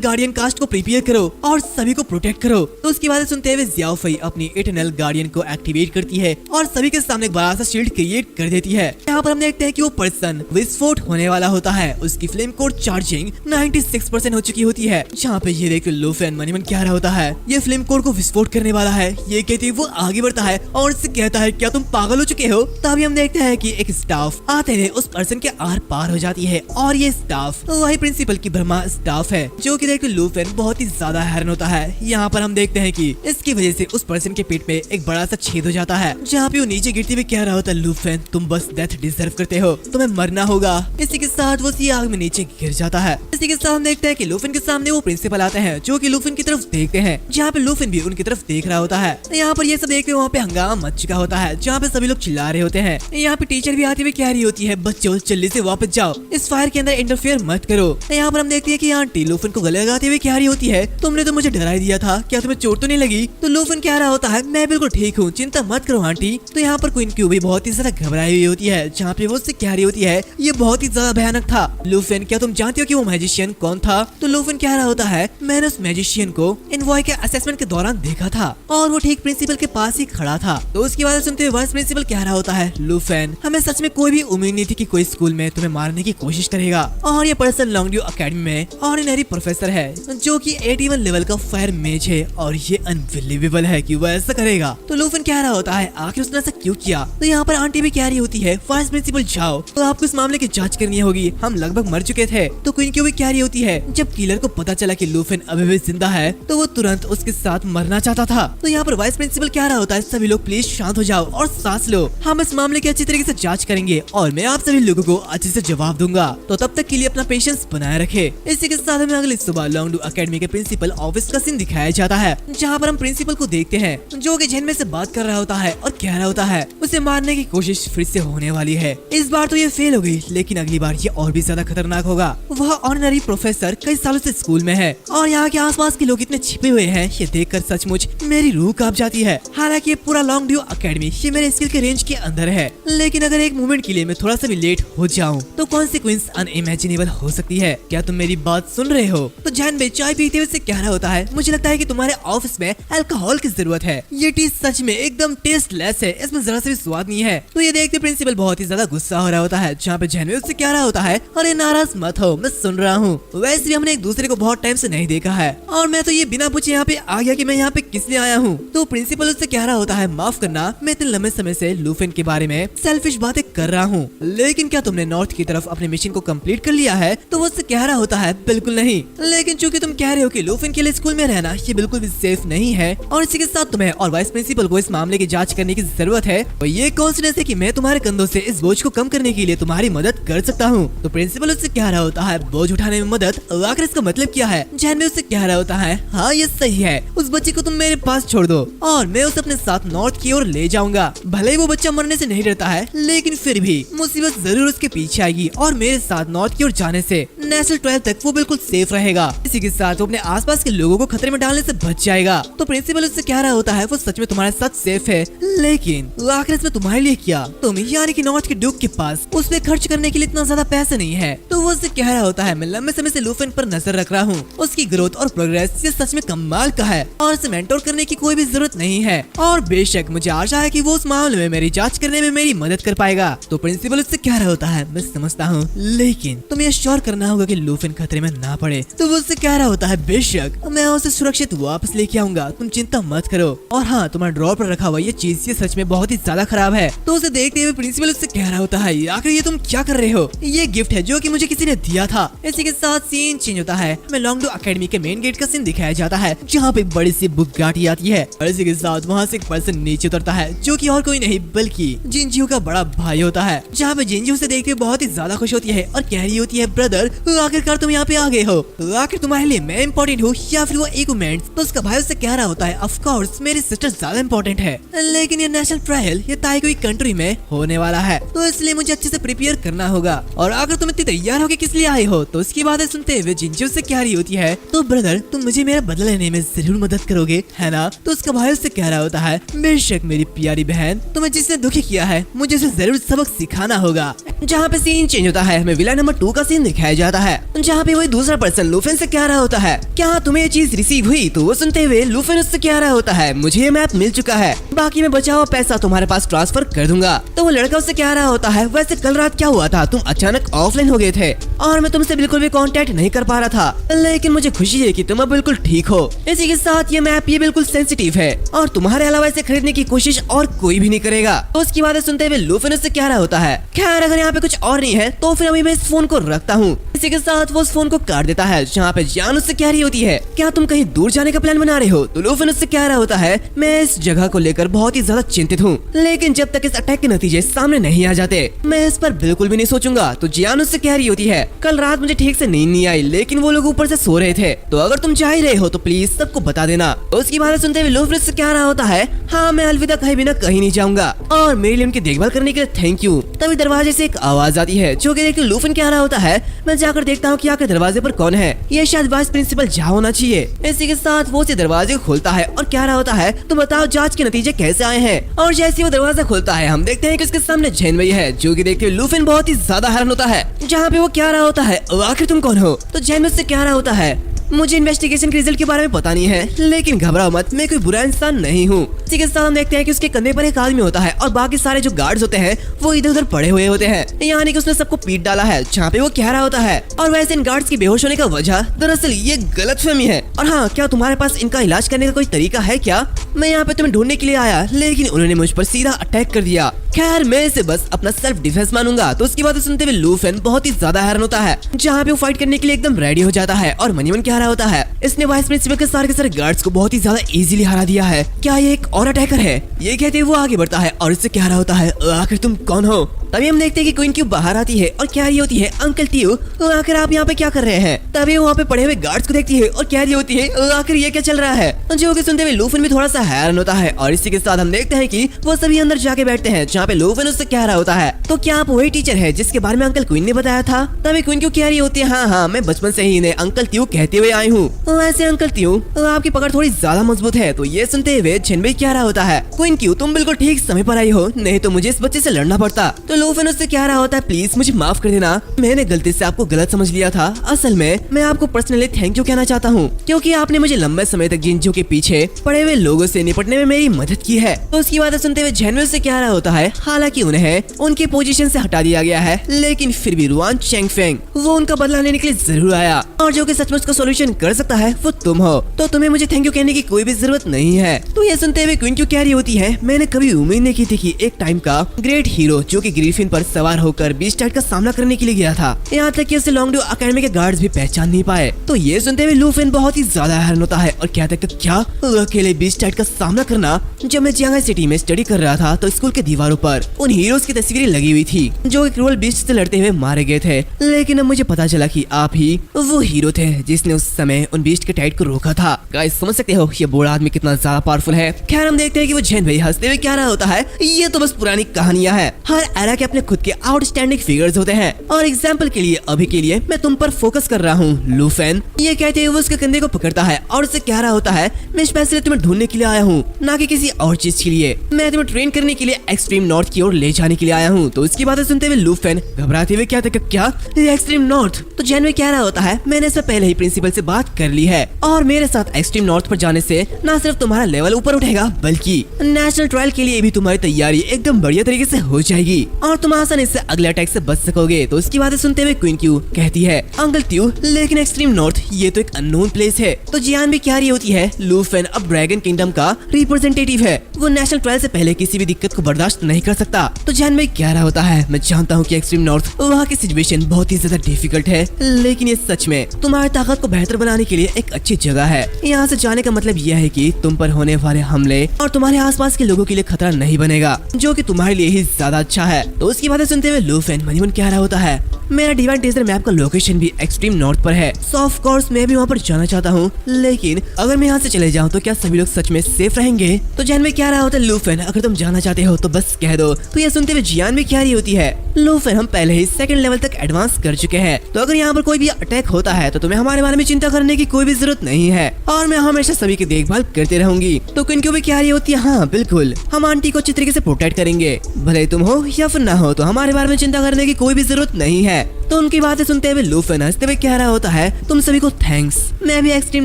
गार्डियन कास्ट को प्रिपेयर करो और सभी को प्रोटेक्ट करो। तो उसकी बातें सुनते हुए ज़ियाओफेई अपनी इटरनल गार्डियन को एक्टिवेट करती है और सभी के सामने एक बड़ा सा शील्ड क्रिएट कर देती है। यहाँ पर हम देखते हैं कि वो पर्सन विस्फोट होने वाला होता है, उसकी फ्लेम कोर चार्जिंग 96% हो चुकी होती है। जहाँ पे ये देख लूफेन मनीमन कह रहा होता है, ये फ्लेम कोर को विस्फोट करने वाला है। ये कहते वो आगे बढ़ता है और उससे कहता है, क्या तुम पागल हो चुके हो? तभी हम देखते हैं कि एक स्टाफ आते हुए उस पर्सन के आर पार हो जाती है और ये स्टाफ वही प्रिंसिपल की ब्रह्मा स्टाफ है जो कि देख लूफेन बहुत ही ज्यादा हैरान होता है। यहाँ पर हम देखते हैं कि इसकी वजह से उस पर्सन के पेट में एक बड़ा सा छेद हो जाता है जहाँ पे वो नीचे गिरते हुए कह रहा होता है, लूफेन तुम बस डेथ डिजर्व करते हो, तुम्हें मरना होगा। इसी के साथ वो सी आग में नीचे गिर जाता है। इसी के साथ हम देखते हैं कि लूफेन के सामने वो प्रिंसिपल आते हैं जो कि लूफेन की तरफ देखते हैं, जहाँ पे लूफेन भी उनकी तरफ देख रहा होता है। यहाँ पर ये सब देखते वहाँ पे हंगामा मच चुका होता है जहाँ पे सभी लोग चिल्ला रहे होते हैं। यहाँ पे टीचर भी आते हुए कह रही होती है, बच्चों जल्दी से वापस जाओ, इस फायर के अंदर इंटरफेयर मत करो। यहाँ पर हम देखते हैं कि आंटी लूफेन को गले लगाते हुए कह रही होती है, तुमने तो मुझे डरा ही दिया था, क्या तुम्हें चोट तो नहीं लगी? तो लूफेन कह रहा होता है, मैं बिल्कुल ठीक हूँ, चिंता मत करो आंटी। तो यहाँ पर क्वीन क्यू भी बहुत ही ज्यादा घबराई हुई होती है जहाँ पे वो उससे कह रही होती है, ये बहुत ही ज्यादा भयानक था। लूफेन क्या तुम जानते हो कि वो मैजिशियन कौन था? तो लूफेन कह रहा होता है, मैंने उस मैजिशियन को इनवॉय के असेसमेंट के दौरान देखा था और वो ठीक प्रिंसिपल के पास ही खड़ा था। तो उसकी बात सुनते हुए वाइस प्रिंसिपल कह रहा होता है, लूफेन हमें सच में कोई भी उम्मीद नहीं थी कि कोई स्कूल में तुम्हें मारने की कोशिश करेगा और ये पर्सन लॉन्गड्यू एकेडमी में ऑर्डिनरी प्रोफेसर है जो कि 81 लेवल का फायर मेज है और ये अनबिलीवेबल है कि वो ऐसा करेगा। तो लूफेन कह रहा होता है, आखिर उसने ऐसा क्यों किया? तो यहाँ पर आंटी भी कह रही होती है, वाइस प्रिंसिपल जाओ, तो आपको इस मामले की जांच करनी होगी, हम लगभग मर चुके थे। तो क्वीन क्यू भी कह रही होती है, जब किलर को पता चला कि लूफेन अभी भी जिंदा है तो वो तुरंत उसके साथ मरना चाहता था। तो यहाँ पर वाइस प्रिंसिपल कह रहा होता है, सभी लोग प्लीज शांत हो जाओ और सांस लो, हम इस मामले की अच्छी तरीके से जांच करेंगे और मैं आप सभी लोगों को अच्छे से जवाब दूंगा, तो तब तक के लिए अपना पेशेंस बनाए रखे। इसी के साथ हमें अगली सुबह लॉन्गड्यू एकेडमी के प्रिंसिपल ऑफिस का सीन दिखाया जाता है जहाँ पर हम प्रिंसिपल को देखते हैं जो कि झेन में से बात कर रहा होता है और कह रहा होता है उसे मारने की कोशिश फिर से होने वाली है। इस बार तो ये फेल हो गई लेकिन अगली बार ये और भी ज्यादा खतरनाक होगा। वह ऑनररी प्रोफेसर कई सालों से स्कूल में है और यहाँ के आसपास के लोग इतने छिपे हुए हैं, ये देखकर सचमुच मेरी रूह कांप जाती है। हालांकि ये पूरा लॉन्गड्यू एकेडमी ये मेरे स्किल के रेंज के अंदर है, लेकिन अगर एक मोमेंट के लिए मैं थोड़ा सा भी लेट हो जाऊं तो कॉन्सिक्वेंस अनइमेजिनेबल हो सकती है। क्या तुम मेरी बात सुन रहे हो? तो जैन बे चाय पीते हुए से कह रहा होता है, मुझे लगता है कि तुम्हारे ऑफिस में अल्कोहल की जरूरत है, ये टी सच में एकदम टेस्टलेस है, इसमें जरा सा भी स्वाद नहीं है। तो ये देखते प्रिंसिपल बहुत ही ज्यादा गुस्सा हो रहा होता है जहाँ पे जैन बे उससे कह रहा होता है, अरे नाराज मत हो, मैं सुन रहा हूँ, वैसे भी हमने एक दूसरे को बहुत टाइम से नहीं देखा है और मैं तो ये बिना पूछे यहाँ पे आ गया कि मैं यहाँ पे किस लिए आया हूँ। तो प्रिंसिपल प्रिंसिपल उससे कह रहा होता है, माफ करना, मैं इतने लंबे समय से लूफेन के बारे में सेल्फिश बातें कर रहा हूँ, लेकिन क्या तुमने नॉर्थ की तरफ अपने मिशन को कंप्लीट कर लिया है? तो वो उससे कह रहा होता है, बिल्कुल नहीं, लेकिन चूंकि तुम कह रहे हो कि लूफेन के लिए स्कूल में रहना ये बिल्कुल भी सेफ नहीं है और इसी के साथ तुम्हें और वाइस प्रिंसिपल को इस मामले की जांच करने की जरूरत है, तो ये कॉन्फिडेंस है कि मैं तुम्हारे कंधों से इस बोझ को कम करने के लिए तुम्हारी मदद कर सकता हूँ। तो प्रिंसिपल उससे कह रहा होता है, बोझ उठाने में मदद, आखिर इसका मतलब क्या है? जैनबे उससे कह रहा होता है, हाँ ये सही है, उस बच्चे को तुम मेरे पास छोड़ दो और मैं उसे अपने साथ नॉर्थ की ओर ले जाऊंगा। भले ही वो बच्चा मरने से नहीं डरता है, लेकिन फिर भी मुसीबत जरूर उसके पीछे आएगी और मेरे साथ नॉर्थ की ओर जाने से नेशनल 12 तक वो बिल्कुल सेफ रहेगा। इसी के साथ वो अपने आसपास के लोगों को खतरे में डालने से बच जाएगा। तो प्रिंसिपल उससे कह रहा होता है, वो सच में तुम्हारे साथ सेफ है, लेकिन आखिर इसमें तुम्हारे लिए क्या? तुम यानी कि नॉर्थ के ड्यूक के पास उस पे खर्च करने के लिए इतना ज्यादा पैसे नहीं है। तो वो उससे कह रहा होता है, मैं लंबे समय से लूफेन पर नजर रख रहा हूँ, उसकी ग्रोथ और प्रोग्रेस ये सच में कमाल का है और उसे मेंटोर करने की कोई भी जरूरत नहीं है और बेशक मुझे आशा है कि वो उस मामले में मेरी जांच करने में मेरी मदद कर पाएगा। तो प्रिंसिपल उससे कह रहा होता है, मैं समझता हूँ, लेकिन तुम्हें श्योर करना होगा कि लूफेन खतरे में ना पड़े। तो वो उससे कह रहा होता है, बेशक मैं उसे सुरक्षित वापस लेके आऊंगा, तुम चिंता मत करो। और हाँ, तुम्हारे ड्रॉर पर रखा हुआ ये चीज ये सच में बहुत ही ज्यादा खराब है। तो उसे देखते हुए प्रिंसिपल उससे कह रहा होता है, आखिर ये तुम क्या कर रहे हो? ये गिफ्ट है जो कि मुझे किसी ने दिया था। इसी के साथ सीन चेंज होता है, हमें लॉन्गडो एकेडमी के मेन गेट का सीन दिखाया जाता है जहाँ पे बड़ी सी बुक गाड़ी आती है और इसी के साथ वहाँ से एक पर्सन नीचे उतरता है जो कि और कोई नहीं बल्कि जिंजियो का बड़ा भाई होता है। जहाँ पे जिंजियो उसे देखते हुए बहुत ही ज्यादा खुश होती है और कह रही होती है, ब्रदर आखिरकार तुम यहाँ पे आ गए हो, आखिर तुम्हारे लिए मैं इम्पोर्टेंट हूँ या फिर वो इक्विपमेंट? तो उसका भाई उससे कह रहा होता है, ऑफ कोर्स मेरी सिस्टर ज्यादा इम्पोर्टेंट है, लेकिन ये नेशनल ट्रायल ये ताइकोई कंट्री में होने वाला है, तो इसलिए मुझे अच्छे से प्रिपेयर करना होगा। और अगर तुम इतनी तैयार हो के किस लिए आए हो? तो उसकी बातें सुनते हुए जिंजियो से कह रही होती है, तो ब्रदर तुम मुझे मेरा बदला लेने में जरूर मदद करोगे, है ना? तो उसका भाई उससे कह रहा होता है, बेशक मेरी प्यारी बहन, तुम्हें जिसने दुखी किया है मुझे उसे जरूर सबक सिखाना होगा। जहाँ पे सीन चेंज होता है, हमें विला नंबर 2 का सीन दिखाया जाता है जहाँ पे वही दूसरा पर्सन लूफेन से कह रहा होता है, क्या तुम्हें ये चीज रिसीव हुई? तो वो सुनते हुए लूफेन उससे कह रहा होता है, मुझे ये मैप मिल चुका है, बाकी मैं बचा हुआ पैसा तुम्हारे पास ट्रांसफर कर दूंगा। तो वो लड़का उससे कह रहा होता है, वैसे कल रात क्या हुआ था, तुम अचानक ऑफलाइन हो गए थे और मैं तुमसे बिल्कुल भी कांटेक्ट नहीं कर पा रहा था, लेकिन मुझे खुशी है कि तुम अब बिल्कुल ठीक हो। इसी के साथ ये मैप ये बिल्कुल सेंसिटिव है और तुम्हारे अलावा इसे खरीदने की कोशिश और कोई भी नहीं करेगा। तो उसकी बातें सुनते हुए लूफेन उससे कह रहा होता है, खैर अगर यहाँ पे कुछ और नहीं है तो फिर अभी मैं इस फोन को रखता हूँ। इसी के साथ वो उस फोन को काट देता है। जहाँ पे जान उससे कह रही होती है, क्या तुम कहीं दूर जाने का प्लान बना रहे हो? तो लूफेन उससे कह रहा होता है, मैं इस जगह को लेकर बहुत ही ज्यादा चिंतित हूँ, लेकिन जब तक इस अटैक के नतीजे सामने नहीं आ जाते मैं इस पर बिल्कुल भी नहीं सोचूंगा। तो जियान उससे कह रही होती है, कल रात मुझे ठीक से नींद नहीं आई, लेकिन वो लोग ऊपर से सो रहे थे, तो अगर तुम चाह ही रहे हो तो प्लीज सबको बता देना। तो उसकी बातें सुनते हुए लूफेन उससे कह रहा होता है, हाँ मैं अलविदा कहे बिना कहीं नहीं जाऊंगा और मेरे लिए उनकी देखभाल करने के लिए थैंक यू। तभी दरवाजे से एक आवाज आती है जो कि देख के लूफेन कह रहा होता है, मैं जाकर देखता हूँ कि आखिर दरवाजे पर कौन है, ये शायद वाइस प्रिंसिपल जा होना चाहिए। इसी के साथ वो उसे दरवाजे खोलता है और कह रहा होता है, तो बताओ जांच के नतीजे कैसे आए हैं? और जैसे वो दरवाजा खोलता है हम देखते हैं कि उसके सामने जैनबे है जो कि देखते हुए लूफेन बहुत ही ज्यादा हैरान होता है। जहाँ पे वो कह रहा होता है, आखिर तुम कौन हो? तो जैनबे से कह रहा होता है, मुझे इन्वेस्टिगेशन के रिजल्ट के बारे में पता नहीं है, लेकिन घबराओ मत, मैं कोई बुरा इंसान नहीं हूँ। इसी के साथ हम देखते हैं कि उसके कंधे पर एक आदमी होता है और बाकी सारे जो गार्ड्स होते हैं वो इधर उधर पड़े हुए होते हैं, यानी कि उसने सबको पीट डाला है। जहाँ पे वो कह रहा होता है, और वैसे इन गार्ड्स की बेहोश होने का वजह दरअसल ये गलतफहमी है। और हाँ, क्या तुम्हारे पास इनका इलाज करने का कोई तरीका है क्या? मैं यहाँ पे तुम्हें ढूंढने के लिए आया, लेकिन उन्होंने मुझ पर सीधा अटैक कर दिया। खैर मैं इसे बस अपना सेल्फ डिफेंस मानूंगा। तो उसकी बातें सुनते हुए लूफेन बहुत ही ज्यादा हैरान होता है। जहाँ पे वो फाइट करने के लिए एकदम रेडी हो जाता है और मनीमन कह रहा होता है, इसने वाइस प्रिंसिपल के सारे गार्ड्स को बहुत ही ज्यादा इजीली हरा दिया है, क्या ये एक और अटैकर है? ये कहते हुए वो आगे बढ़ता है और इससे कह रहा होता है, आखिर तुम कौन हो? तभी हम देखते हैं कि क्वीन क्यू बाहर आती है और कह रही होती है, अंकल ट्यू आखिर आप यहाँ पे क्या कर रहे हैं? तभी वो वहाँ पे पड़े हुए गार्ड्स को देखती है और कह रही होती है, आखिर ये क्या चल रहा है? जो कि सुनते हुए लूफेन भी थोड़ा सा हैरान होता है और इसी के साथ हम देखते हैं कि वो सभी अंदर जाके बैठते हैं। जहाँ पे लूफेन उससे कह रहा होता है, तो क्या आप वही टीचर है जिसके बारे में अंकल क्वीन ने बताया था? तभी क्वीन क्यू कह रही होती है, हाँ हाँ मैं बचपन से ही इन्हें अंकल ट्यू कहते हुए आई हूँ। वैसे अंकल ट्यू आपकी पकड़ थोड़ी ज्यादा मजबूत है। तो ये सुनते हुए जैनबे कह रहा होता है, क्वीन क्यू तुम बिल्कुल ठीक समय पर आई हो, नहीं तो मुझे इस बच्चे से लड़ना पड़ता। तो लूफेन उससे कह रहा होता है प्लीज मुझे माफ कर देना, मैंने गलती से आपको गलत समझ लिया था। असल में मैं आपको पर्सनली थैंक यू कहना चाहता हूँ क्योंकि आपने मुझे लंबे समय तक जिंजू के पीछे पड़े हुए लोगों से निपटने में मेरी मदद की है। तो उसकी बातें सुनते हुए जेनवे उससे कह रहा होता है हालांकि उन्हें उनकी पोजीशन से हटा दिया गया है, लेकिन फिर भी रुआन चेंगफेंग वो उनका बदला लेने के लिए जरूर आया और जो कि सचमुच का सॉल्यूशन कर सकता है वो तुम हो, तो तुम्हें मुझे थैंक यू कहने की कोई भी जरूरत नहीं है। तो ये सुनते हुए क्वीन क्यों कह रही होती है मैंने कभी उम्मीद नहीं की थी कि एक टाइम का ग्रेट हीरो जो कि ग्रिफिन पर सवार होकर बीस्ट टाइड का सामना करने के लिए गया था, यहाँ तक कि उसे लॉन्गड्यू अकेडमी के गार्ड्स भी पहचान नहीं पाए। तो ये सुनते हुए लूफेन बहुत ही ज्यादा हैरान होता है और कहता है कि क्या अकेले बीस्ट टाइड का सामना करना। जब मैं जियांग सिटी में स्टडी कर रहा था तो स्कूल के दीवारों पर उन हीरोज की तस्वीरें लगी हुई थी जो क्रूअल बीस्ट से लड़ते हुए मारे गए थे, लेकिन अब मुझे पता चला कि आप ही वो हीरो थे जिसने उस समय उन बीस्ट के टाइड को रोका था। गाइस समझ सकते हो ये बूढ़ा आदमी कितना ज्यादा पावरफुल है। खैर हम देखते हैं कि वो जेन भाई हंसते हुए कह रहा होता है ये तो बस पुरानी कहानियां हैं, हर एरा के अपने खुद के आउटस्टैंडिंग फिगर्स होते हैं और एग्जाम्पल के लिए अभी के लिए मैं तुम पर फोकस कर रहा हूँ लूफेन। ये कहते हुए वो उसके कंधे को पकड़ता है और उससे कह रहा होता है मैं स्पेशली तुम्हें ढूंढने के लिए आया हूँ, ना कि किसी और चीज के लिए। मैं तुम्हें ट्रेन करने के लिए एक्सट्रीम नॉर्थ की ओर ले जाने के लिए आया हूँ। तो उसकी बातें सुनते हुए लूफेन घबराते हुए कहते क्या एक्सट्रीम नॉर्थ। तो जेनवे कह रहा होता है मैंने इससे पहले ही प्रिंसिपल से बात कर ली है और मेरे साथ एक्सट्रीम नॉर्थ पर जाने से न सिर्फ तुम्हारा लेवल ऊपर उठेगा बल्कि नेशनल ट्रायल के लिए भी तुम्हारी तैयारी एकदम बढ़िया तरीके से हो जाएगी और तुम आसानी से अगले अटैक से बच सकोगे। तो उसकी बातें सुनते हुए क्वीन क्यू कहती है अंकल ट्यू लेकिन एक्सट्रीम नॉर्थ ये तो एक अननोन प्लेस है। तो जियान भी कह रही होती है लूफेन अब ड्रैगन किंगडम का रिप्रेजेंटेटिव है, वो नेशनल ट्रायल से पहले किसी भी दिक्कत को बर्दाश्त नहीं कर सकता। तो जियान भी कह रहा होता है मैं जानता हूँ कि एक्सट्रीम नॉर्थ वहाँ की सिचुएशन बहुत ही ज्यादा डिफिकल्ट है, लेकिन ये सच में तुम्हारी ताकत को बेहतर बनाने के लिए एक अच्छी जगह है। यहाँ से जाने का मतलब यह है कि तुम पर होने वाले हमले और तुम्हारे आसपास के लोगों के लिए खतरा नहीं बनेगा, जो कि तुम्हारे लिए ही ज्यादा अच्छा है। तो उसकी बातें सुनते हुए लूफेन मन कह रहा होता है मेरा डिवाइन टेजर मैप का लोकेशन भी एक्सट्रीम नॉर्थ पर है, सो ऑफ कोर्स मैं भी वहाँ पर जाना चाहता हूँ, लेकिन अगर मैं यहाँ से चले जाऊँ तो क्या सभी लोग सच में सेफ रहेंगे। तो जैन में क्या रहा होता है लूफेन अगर तुम जाना चाहते हो तो बस कह दो। तो ये सुनते हुए जियान भी क्या रही होती है लूफेन हम पहले ही सेकंड लेवल तक एडवांस कर चुके हैं, तो अगर यहाँ पर कोई भी अटैक होता है तो तुम्हें हमारे बारे में चिंता करने की कोई भी जरूरत नहीं है और मैं हमेशा सभी की देखभाल करते रहूंगी। तो क्वीन क्यू भी क्या रही होती है हाँ बिल्कुल हम आंटी को अच्छी तरीके से प्रोटेक्ट करेंगे, भले तुम हो या फिर ना हो, तो हमारे बारे में चिंता करने की कोई भी जरूरत नहीं है। तो उनकी बातें सुनते हुए लूफेन हंसते हुए कह रहा होता है तुम सभी को थैंक्स, मैं भी एक्सट्रीम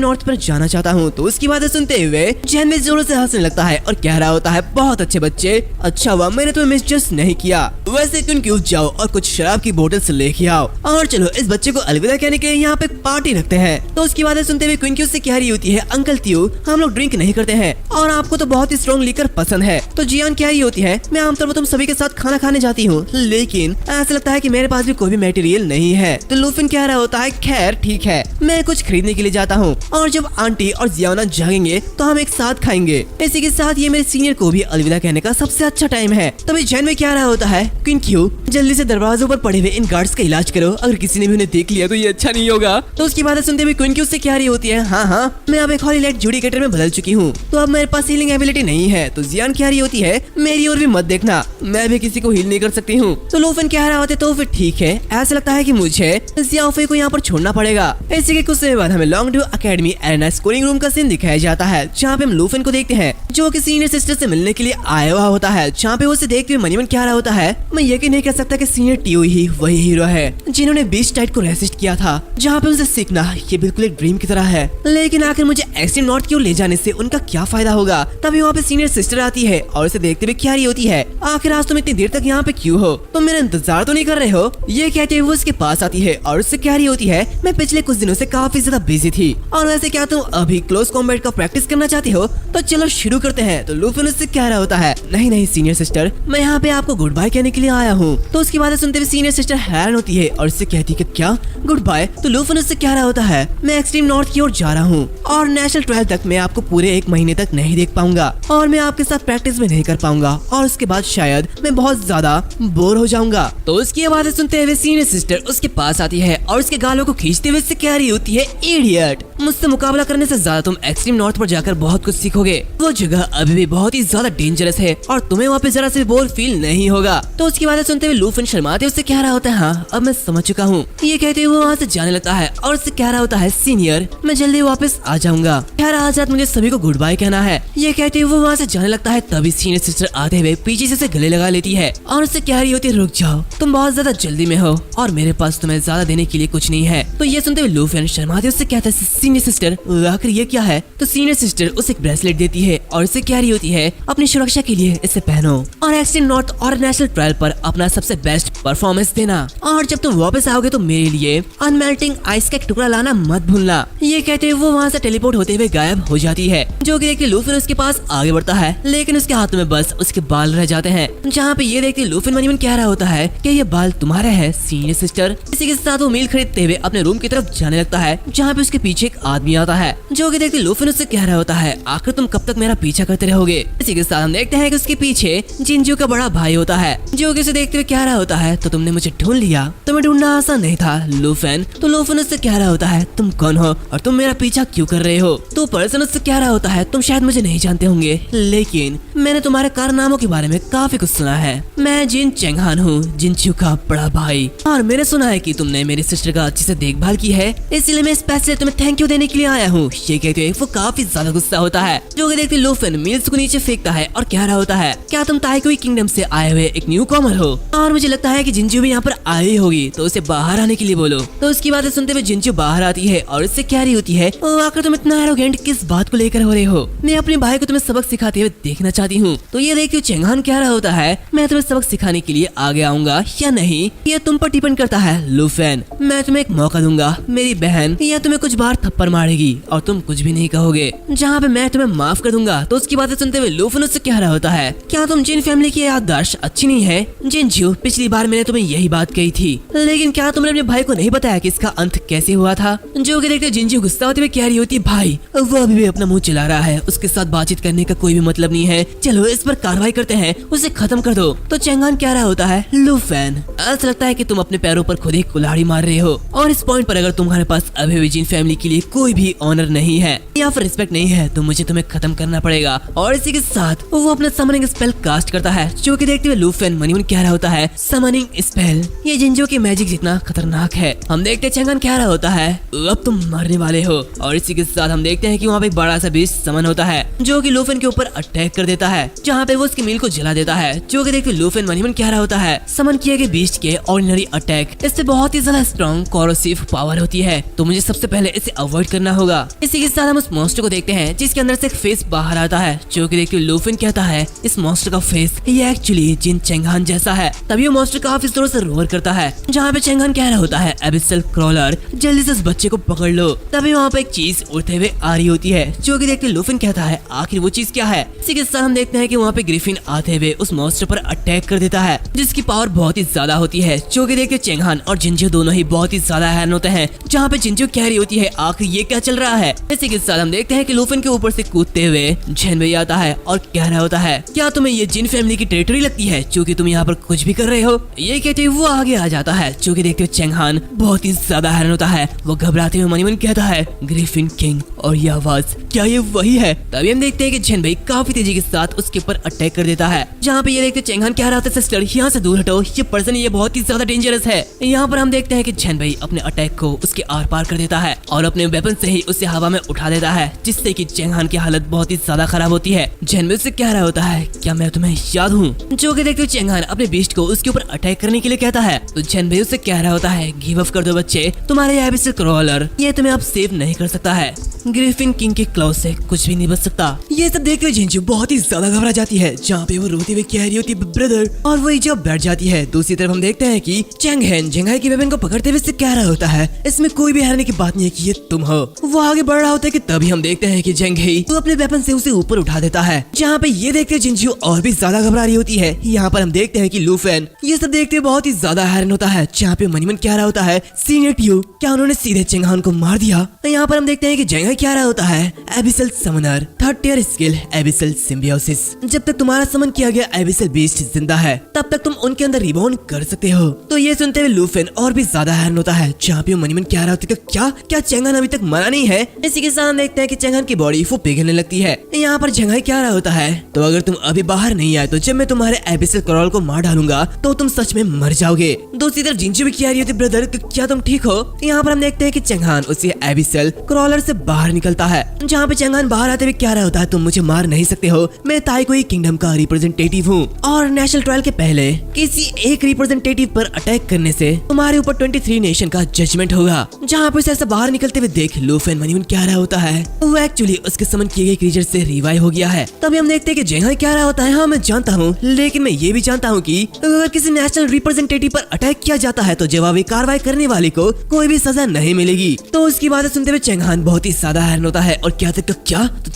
नॉर्थ पर जाना चाहता हूँ। तो उसकी बातें सुनते हुए जैन भी जोरों से हंसने लगता है और कह रहा होता है बहुत अच्छे बच्चे, अच्छा हुआ मैंने तुम्हें मिसजस्ट नहीं किया, वैसे क्यों क्यों जाओ और कुछ शराब की बोतल से लेके आओ और चलो इस बच्चे को अलविदा कहने के लिए यहाँ पे पार्टी रखते हैं। तो उसकी बातें सुनते हुए क्वीन क्यू से कह रही होती है अंकल त्यू हम लोग ड्रिंक नहीं करते हैं और आपको तो बहुत ही स्ट्रॉन्ग लिकर पसंद है। तो जियान कह रही होती है मैं आमतौर पर तुम सभी के साथ खाना खाने जाती हूँ, लेकिन ऐसा लगता है कि मेरे पास भी कोई भी मटेरियल नहीं है। तो लूफेन कह रहा होता है खैर ठीक है मैं कुछ खरीदने के लिए जाता हूँ और जब आंटी और जियाना जागेंगे तो हम एक साथ खाएंगे। इसी के साथ ये मेरे सीनियर को भी अलविदा कहने का सबसे अच्छा टाइम है। तभी जैन में क्या रहा होता है क्वीन क्यू जल्दी से दरवाजों पर पड़े हुए इन गार्ड्स का इलाज करो, अगर किसी ने भी उन्हें देख लिया तो ये अच्छा नहीं होगा। तो उसकी बातें सुनते हुए क्वीन क्यू से क्या रही होती है हाँ मैं अब एक हॉली लाइट जुडिकेटर में बदल चुकी हूँ, तो अब मेरे पास हीलिंग एबिलिटी नहीं है। तो जियान क्या रही होती है मेरी ओर भी मत देखना, मैं भी किसी को हील नहीं कर सकती हूँ। तो लूफेन कह रहा होता है तो फिर ठीक है, ऐसा लगता है कि मुझे जियाओफे को यहाँ पर छोड़ना पड़ेगा। इसी के कुछ समय बाद हमें लॉन्गड्यू अकेडमी एरेना स्कूलिंग रूम का सीन दिखाया जाता है, जहाँ पे हम लूफेन को देखते हैं जो कि सीनियर सिस्टर से मिलने के लिए आया हुआ होता है, जहाँ पे उसे देखते हुए मनीमन क्या रहा होता है मैं यकीन नहीं कर सकता कि सीनियर टीओ ही वही हीरो है जिन्होंने बीस्ट टाइड को रेसिस्ट किया था, जहाँ पे उनसे सीखना ये बिल्कुल एक ड्रीम की तरह है, लेकिन आखिर मुझे एक्सट्रीम नॉर्थ की ओर ले जाने से उनका क्या फायदा होगा। तभी वहाँ पे सीनियर सिस्टर आती है और उसे देखते हुए क्या रही होती है आखिर आज तुम इतनी देर तक यहाँ पे क्यों हो, तुम मेरा इंतजार तो नहीं कर रहे हो। ये कहते हुए वो उसके पास आती है और उससे क्या रही होती है मैं पिछले कुछ दिनों से काफी ज्यादा बिजी थी और वैसे क्या तुम अभी क्लोज कॉम्बैट का प्रैक्टिस करना चाहती हो, तो चलो शुरू करते हैं। तो लूफेन उससे कह रहा होता है नहीं सीनियर सिस्टर मैं यहाँ पे आपको गुड बाय कहने के लिए आया हूँ। तो उसकी बातें सुनते हुए सीनियर सिस्टर हैरान होती है और उससे कहती है क्या गुड बाय। तो लूफेन उससे कह रहा होता है मैं एक्सट्रीम नॉर्थ की ओर जा रहा हूँ और नेशनल ट्रायल तक मैं आपको पूरे 1 महीने तक नहीं देख पाऊंगा और मैं आपके साथ प्रैक्टिस भी नहीं कर पाऊंगा और उसके बाद शायद मैं बहुत ज्यादा बोर हो जाऊंगा। तो उसकी बातें सुनते हुए सीनियर सिस्टर उसके पास आती है और उसके गालों को खींचते हुए उससे कह रही होती है इडियट, मुझसे मुकाबला करने से ज्यादा तुम एक्सट्रीम नॉर्थ पर जाकर बहुत कुछ सीखोगे, वो जगह जगह अभी भी बहुत ही ज्यादा डेंजरस है और तुम्हें वहाँ पे जरा से बोर फील नहीं होगा। तो उसकी बातें सुनते हुए लूफेन शर्माते उससे कह रहा होता है, हाँ अब मैं समझ चुका हूँ। ये कहते हुए वो वहाँ से जाने लगता है और उससे कह रहा होता है, सीनियर मैं जल्दी वापस आ जाऊंगा, खैर आज रात मुझे सभी को गुड बाय कहना है। ये कहते हुए वो वहाँ से जाने लगता है। तभी सीनियर सिस्टर आते हुए पीछे से उसे गले लगा लेती है और उससे कह रही होती है, रुक जाओ तुम बहुत ज्यादा जल्दी में हो और मेरे पास तुम्हें ज्यादा देने के लिए कुछ नहीं है। तो ये सुनते हुए लूफेन शर्माते उससे कहता है, सीनियर सिस्टर आखिर ये क्या है। तो सीनियर सिस्टर उसे एक ब्रेसलेट देती है और उसे कह रही होती है, अपनी सुरक्षा के लिए इसे पहनो और एक्सट्रीम नॉर्थ और नेशनल ट्रायल पर अपना सबसे बेस्ट परफॉर्मेंस देना और जब तुम वापस आओगे तो मेरे लिए अनमेल्टिंग आइस का एक टुकड़ा लाना मत भूलना। ये कहते हुए वो वहाँ से टेलीपोर्ट होते हुए गायब हो जाती है। जो कि देखते लूफेन उसके पास आगे बढ़ता है लेकिन उसके हाथों में बस उसके बाल रह जाते हैं। जहाँ पे ये देखते लूफेन मनी मन कह रहा होता है कि ये बाल तुम्हारे हैं सीनियर सिस्टर। इसी के साथ वो मील खरीदते हुए अपने रूम की तरफ जाने लगता है जहाँ पे उसके पीछे एक आदमी आता है। जो कि देखते लूफेन उससे कह रहा होता है, आखिर तुम कब तक मेरा पीछा करते रहोगे। इसी के साथ हम देखते हैं कि उसके पीछे जिंजू का बड़ा भाई होता है जो कि उसे देखते हुए कह रहा होता है, तो तुमने मुझे ढूंढ लिया, तुम्हें ढूंढना आसान नहीं था लूफेन। तो लूफेन उससे कह रहा होता है, तुम कौन हो और तुम मेरा पीछा क्यों कर रहे हो। तो पर्सन उससे कह रहा होता है, तुम शायद मुझे नहीं जानते होंगे लेकिन मैंने तुम्हारे कारनामों के बारे में काफी कुछ सुना है। मैं जिन चेंगहान हूँ, जिनचू का बड़ा भाई, और मैंने सुना है कि तुमने मेरी सिस्टर का अच्छे से देखभाल की है, इसलिए मैं स्पेशली तुम्हें थैंक यू देने के लिए आया हूँ। ये कहते हुए वो काफी ज्यादा गुस्सा होता है। जो कि देखते लूफेन मील्स को नीचे फेंकता है और कह रहा होता है, क्या तुम ताइकोई किंगडम से आए हुए एक न्यू कॉमर हो और मुझे लगता है कि जिंजू भी यहाँ पर आई होगी, तो उसे बाहर आने के लिए बोलो। तो उसकी बातें सुनते हुए जिंजू बाहर आती है और उससे कह रही होती है, आखिर तुम इतना एरोगेंट किस बात को लेकर हो रहे हो, मैं अपने भाई को तुम्हें सबक सिखाते हुए देखना चाहती हूँ। तो ये देखिए चेंगहान कह रहा होता है, मैं तुम्हें सबक सिखाने के लिए आगे आऊंगा या नहीं ये तुम पर डिपेंड करता है लूफेन। मैं तुम्हें एक मौका दूंगा, मेरी बहन या तुम्हें कुछ बार थप्पड़ मारेगी और तुम कुछ भी नहीं कहोगे, जहाँ पे मैं तुम्हें माफ कर दूंगा। तो उसकी बातें सुनते हुए लूफेन उससे कह रहा होता है, क्या तुम जिन फैमिली की याददाश्त अच्छी नहीं है जिंजू, पिछली बार मैंने तुम्हें यही बात कही थी, लेकिन क्या तुमने अपने भाई को नहीं बताया कि इसका अंत कैसे हुआ था। जो कि देखते जिंजू गुस्सा होते हुए कह रही होती है, भाई वो अभी भी अपना मुंह चला रहा है, उसके साथ बातचीत करने का कोई भी मतलब नहीं है, चलो इस पर कार्रवाई करते हैं, उसे खत्म कर दो। तो चेंगहान कह रहा होता है, लूफेन ऐसा लगता है कि तुम अपने पैरों पर खुद ही कुल्हाड़ी मार रहे हो और इस पॉइंट पर अगर तुम्हारे पास अभी भी जिन फैमिली के लिए कोई भी ऑनर नहीं है या फिर रिस्पेक्ट नहीं है तो मुझे तुम्हें खत्म करना पड़ेगा। और इसी के साथ वो अपना समनिंग स्पेल कास्ट करता है। जो कि देखते हुए लूफेन मनी मन कह रहा होता है, समनिंग स्पेल ये जिंजू के मैजिक जितना खतरनाक है। हम देखते चेंगहान कह रहा होता है, अब तुम मरने वाले हो। और इसी के साथ हम देखते हैं कि वहाँ पे एक बड़ा सा बीस्ट समन होता है जो कि लूफेन के ऊपर अटैक कर देता है, जहाँ पे वो उसकी मील को जला देता है। जो कि देखते लूफेन मनी मन कह रहा होता है, समन किए गए बीस्ट के ऑर्डिनरी अटैक इससे बहुत ही ज्यादा स्ट्रॉन्ग कोरोसिव पावर होती है, तो मुझे सबसे पहले इसे अवॉइड करना होगा। इसी के साथ हम उस मॉन्स्टर को देखते हैं जिसके अंदर से एक फेस बाहर आता है। जो कि देखते लूफेन कहता है, इस मॉन्स्टर का फेस ये एक्चुअली जिन चेंगहान जैसा है। तभी वो मॉन्स्टर काफी जोर से रोर करता है, जहाँ पे चेंगहान कह रहा होता है, एबिसल क्रॉलर जल्दी से उस बच्चे को पकड़ लो। तभी वहाँ पे एक चीज उड़ते हुए आ रही होती है। जो कि देखते लूफेन कहता है, आखिर वो चीज क्या है। इसी के साथ हम देखते हैं कि वहाँ पे ग्रिफिन आते हुए उस मॉन्स्टर पर अटैक कर देता है जिसकी पावर बहुत ही ज्यादा होती है। जो कि देखते चेंगहान और जिंजू दोनों ही बहुत ही ज्यादा हैरान होते हैं, जहाँ पे जिंजू कह रही होती है, आखिर ये क्या चल रहा है। इसी के साथ हम देखते हैं कि लूफेन के ऊपर से कूदते हुए झेनबेई आता है और कह रहा होता है, क्या तुम्हें ये जिन फैमिली की टेरिटरी लगती है जो कि तुम यहाँ पर कुछ भी कर रहे हो। ये कहते हुए वो आगे आ जाता है। जो कि देखते हुए चेंगहान बहुत ही ज्यादा हैरान होता है। वो घबराते हुए मनी मन कहता है, ग्रिफिन किंग और ये आवाज क्या ये वही है। तभी हम देखते हैं कि झेनबेई काफी तेजी के साथ उसके ऊपर अटैक कर देता है, जहाँ पे ये देखते चेंगहान कह रहा होता है, सिस्टर यहाँ से दूर हटो, ये पर्सन ये बहुत ही ज्यादा डेंजरस है। यहाँ पर हम देखते हैं कि झेनबेई अपने अटैक को उसके आर पार कर देता है और अपने वेपन से ही उसे हवा में उठा देता है, जिससे कि चेंगहान की हालत बहुत ही ज्यादा खराब होती है। झेनबेई से कह रहा होता है, क्या मैं तुम्हें याद हूँ। जो कि देखते चेंगहान अपने बीस्ट को उसके ऊपर अटैक करने के लिए कहता है। तो झेनबेई उससे कह रहा होता है, गिव अप कर दो बच्चे, तुम्हारे एबिसल क्रॉलर ये तुम्हें अब सेव नहीं कर सकता है, ग्रिफिन किंग के क्लॉ से कुछ भी नहीं बच सकता। ये सब देख कर जिंजू बहुत ही ज्यादा घबरा जाती है, जहाँ पे वो रोते हुए कह रही होती है, ब्रदर, और वही जब बैठ जाती है। दूसरी तरफ हम देखते हैं कि चेंगहेन झंघाई की वेपन को पकड़ते हुए से कह रहा होता है, इसमें कोई भी हारने की बात नहीं है कि ये तुम हो। वो आगे बढ़ रहा होता है कि तभी हम देखते हैं कि झंघाई वो अपने वेपन से उसे ऊपर उठा देता है, जहाँ पे ये देखते जिंजू और भी ज्यादा घबरा रही होती है। यहाँ पर हम देखते हैं कि लूफेन ये सब देखते हुए बहुत ही ज्यादा हैरान होता है, जहाँ पे मनी मन कह रहा होता है, सीनियर ट्यू क्या उन्होंने सीधे चेंगहान को मार दिया। यहाँ पर हम देखते हैं कि झंघाई जेंगाई क्या रहा होता है एबिसल समनर, 3rd टियर स्किल एबिसल सिम्बियोसिस। जब तक तुम्हारा समन किया गया एबिसल बीस्ट जिंदा है तब तक तुम उनके अंदर रिबॉर्न कर सकते हो। तो ये सुनते हुए लूफेन और भी ज्यादा हैरान होता है। चैंपियन मनीमन क्या रहा होता है, क्या क्या चेंगन अभी तक मरा नहीं है। इसी के साथ हम देखते हैं कि चेंगन की बॉडी वो पिघलने लगती है। यहाँ पर जेंगाई क्या रहा होता है, तो अगर तुम अभी बाहर नहीं आए तो जब मैं तुम्हारे एबिसल क्रॉल को मार डालूंगा तो तुम सच में मर जाओगे। दूसरी तरफ जिंजू भी क्या रही होती ब्रदर, क्या तुम ठीक हो। यहाँ पर हम देखते हैं कि चेंगान उसी एबिसल क्रॉलर से बाहर निकलता है। जहाँ पे चेंगान बाहर आते हुए क्या रहा होता है, तुम मुझे मार नहीं सकते हो, मैं ताइकोई किंगडम का रिप्रेजेंटेटिव हूँ और नेशनल ट्रायल के पहले किसी एक रिप्रेजेंटेटिव पर अटैक करने से तुम्हारे ऊपर 23 नेशन का जजमेंट होगा। जहाँ पे उसे ऐसा बाहर निकलते हुए देख लूफेन मनीमन क्या रहा होता है, वो एक्चुअली उसके समन किए गए क्रीचर से रिवाइव हो गया है। तभी हम देखते हैं कि जेंगाई क्या रहा होता है, हाँ मैं जानता हूँ, लेकिन मैं ये भी जानता हूँ कि अगर किसी नेशनल रिप्रेजेंटेटिव पर अटैक किया जाता है तो जवाबी कार्रवाई करने वाले को कोई भी सजा नहीं मिलेगी। तो उसकी बातें सुनते हुए चेंगान बहुत ही ज्यादा हैरान होता है और क्या तो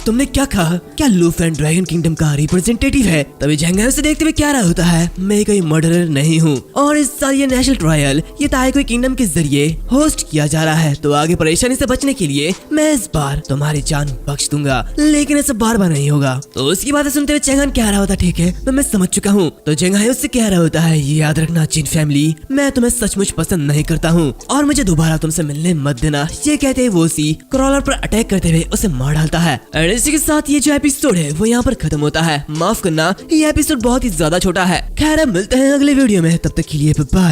तुमने क्या कहा, क्या लूफेन ड्रैगन किंगडम का रिप्रेजेंटेटिव है। तभी चेंगान उसे देखते हुए क्या रहा होता है, मैं कोई मर्डरर नहीं हूँ और इस साल ये नेशनल ट्रायल ये ताइकोई किंगडम के जरिए होस्ट किया जा रहा है। तो आगे परेशानी से बचने के लिए मैं इस बार तुम्हारी जान बख्श दूंगा, लेकिन ऐसा बार बार नहीं होगा। तो उसकी बातें सुनते हुए चेंगान क्या रहा होता, ठीक है मैं समझ चुका हूँ। तो चेंगाई उससे कह रहा होता है, ये याद रखना जिन फैमिली, मैं तुम्हें सचमुच पसंद नहीं करता हूँ और मुझे दोबारा तुमसे मिलने मत देना। ये कहते हुए वो सी क्रॉलर पर अटैक करते हुए उसे मार डालता है। और इसी के साथ ये जो एपिसोड है वो यहाँ पर खत्म होता है। माफ करना, ये एपिसोड बहुत ही ज्यादा छोटा है। खैर मिलते हैं अगले वीडियो में, तब तक के लिए बाय।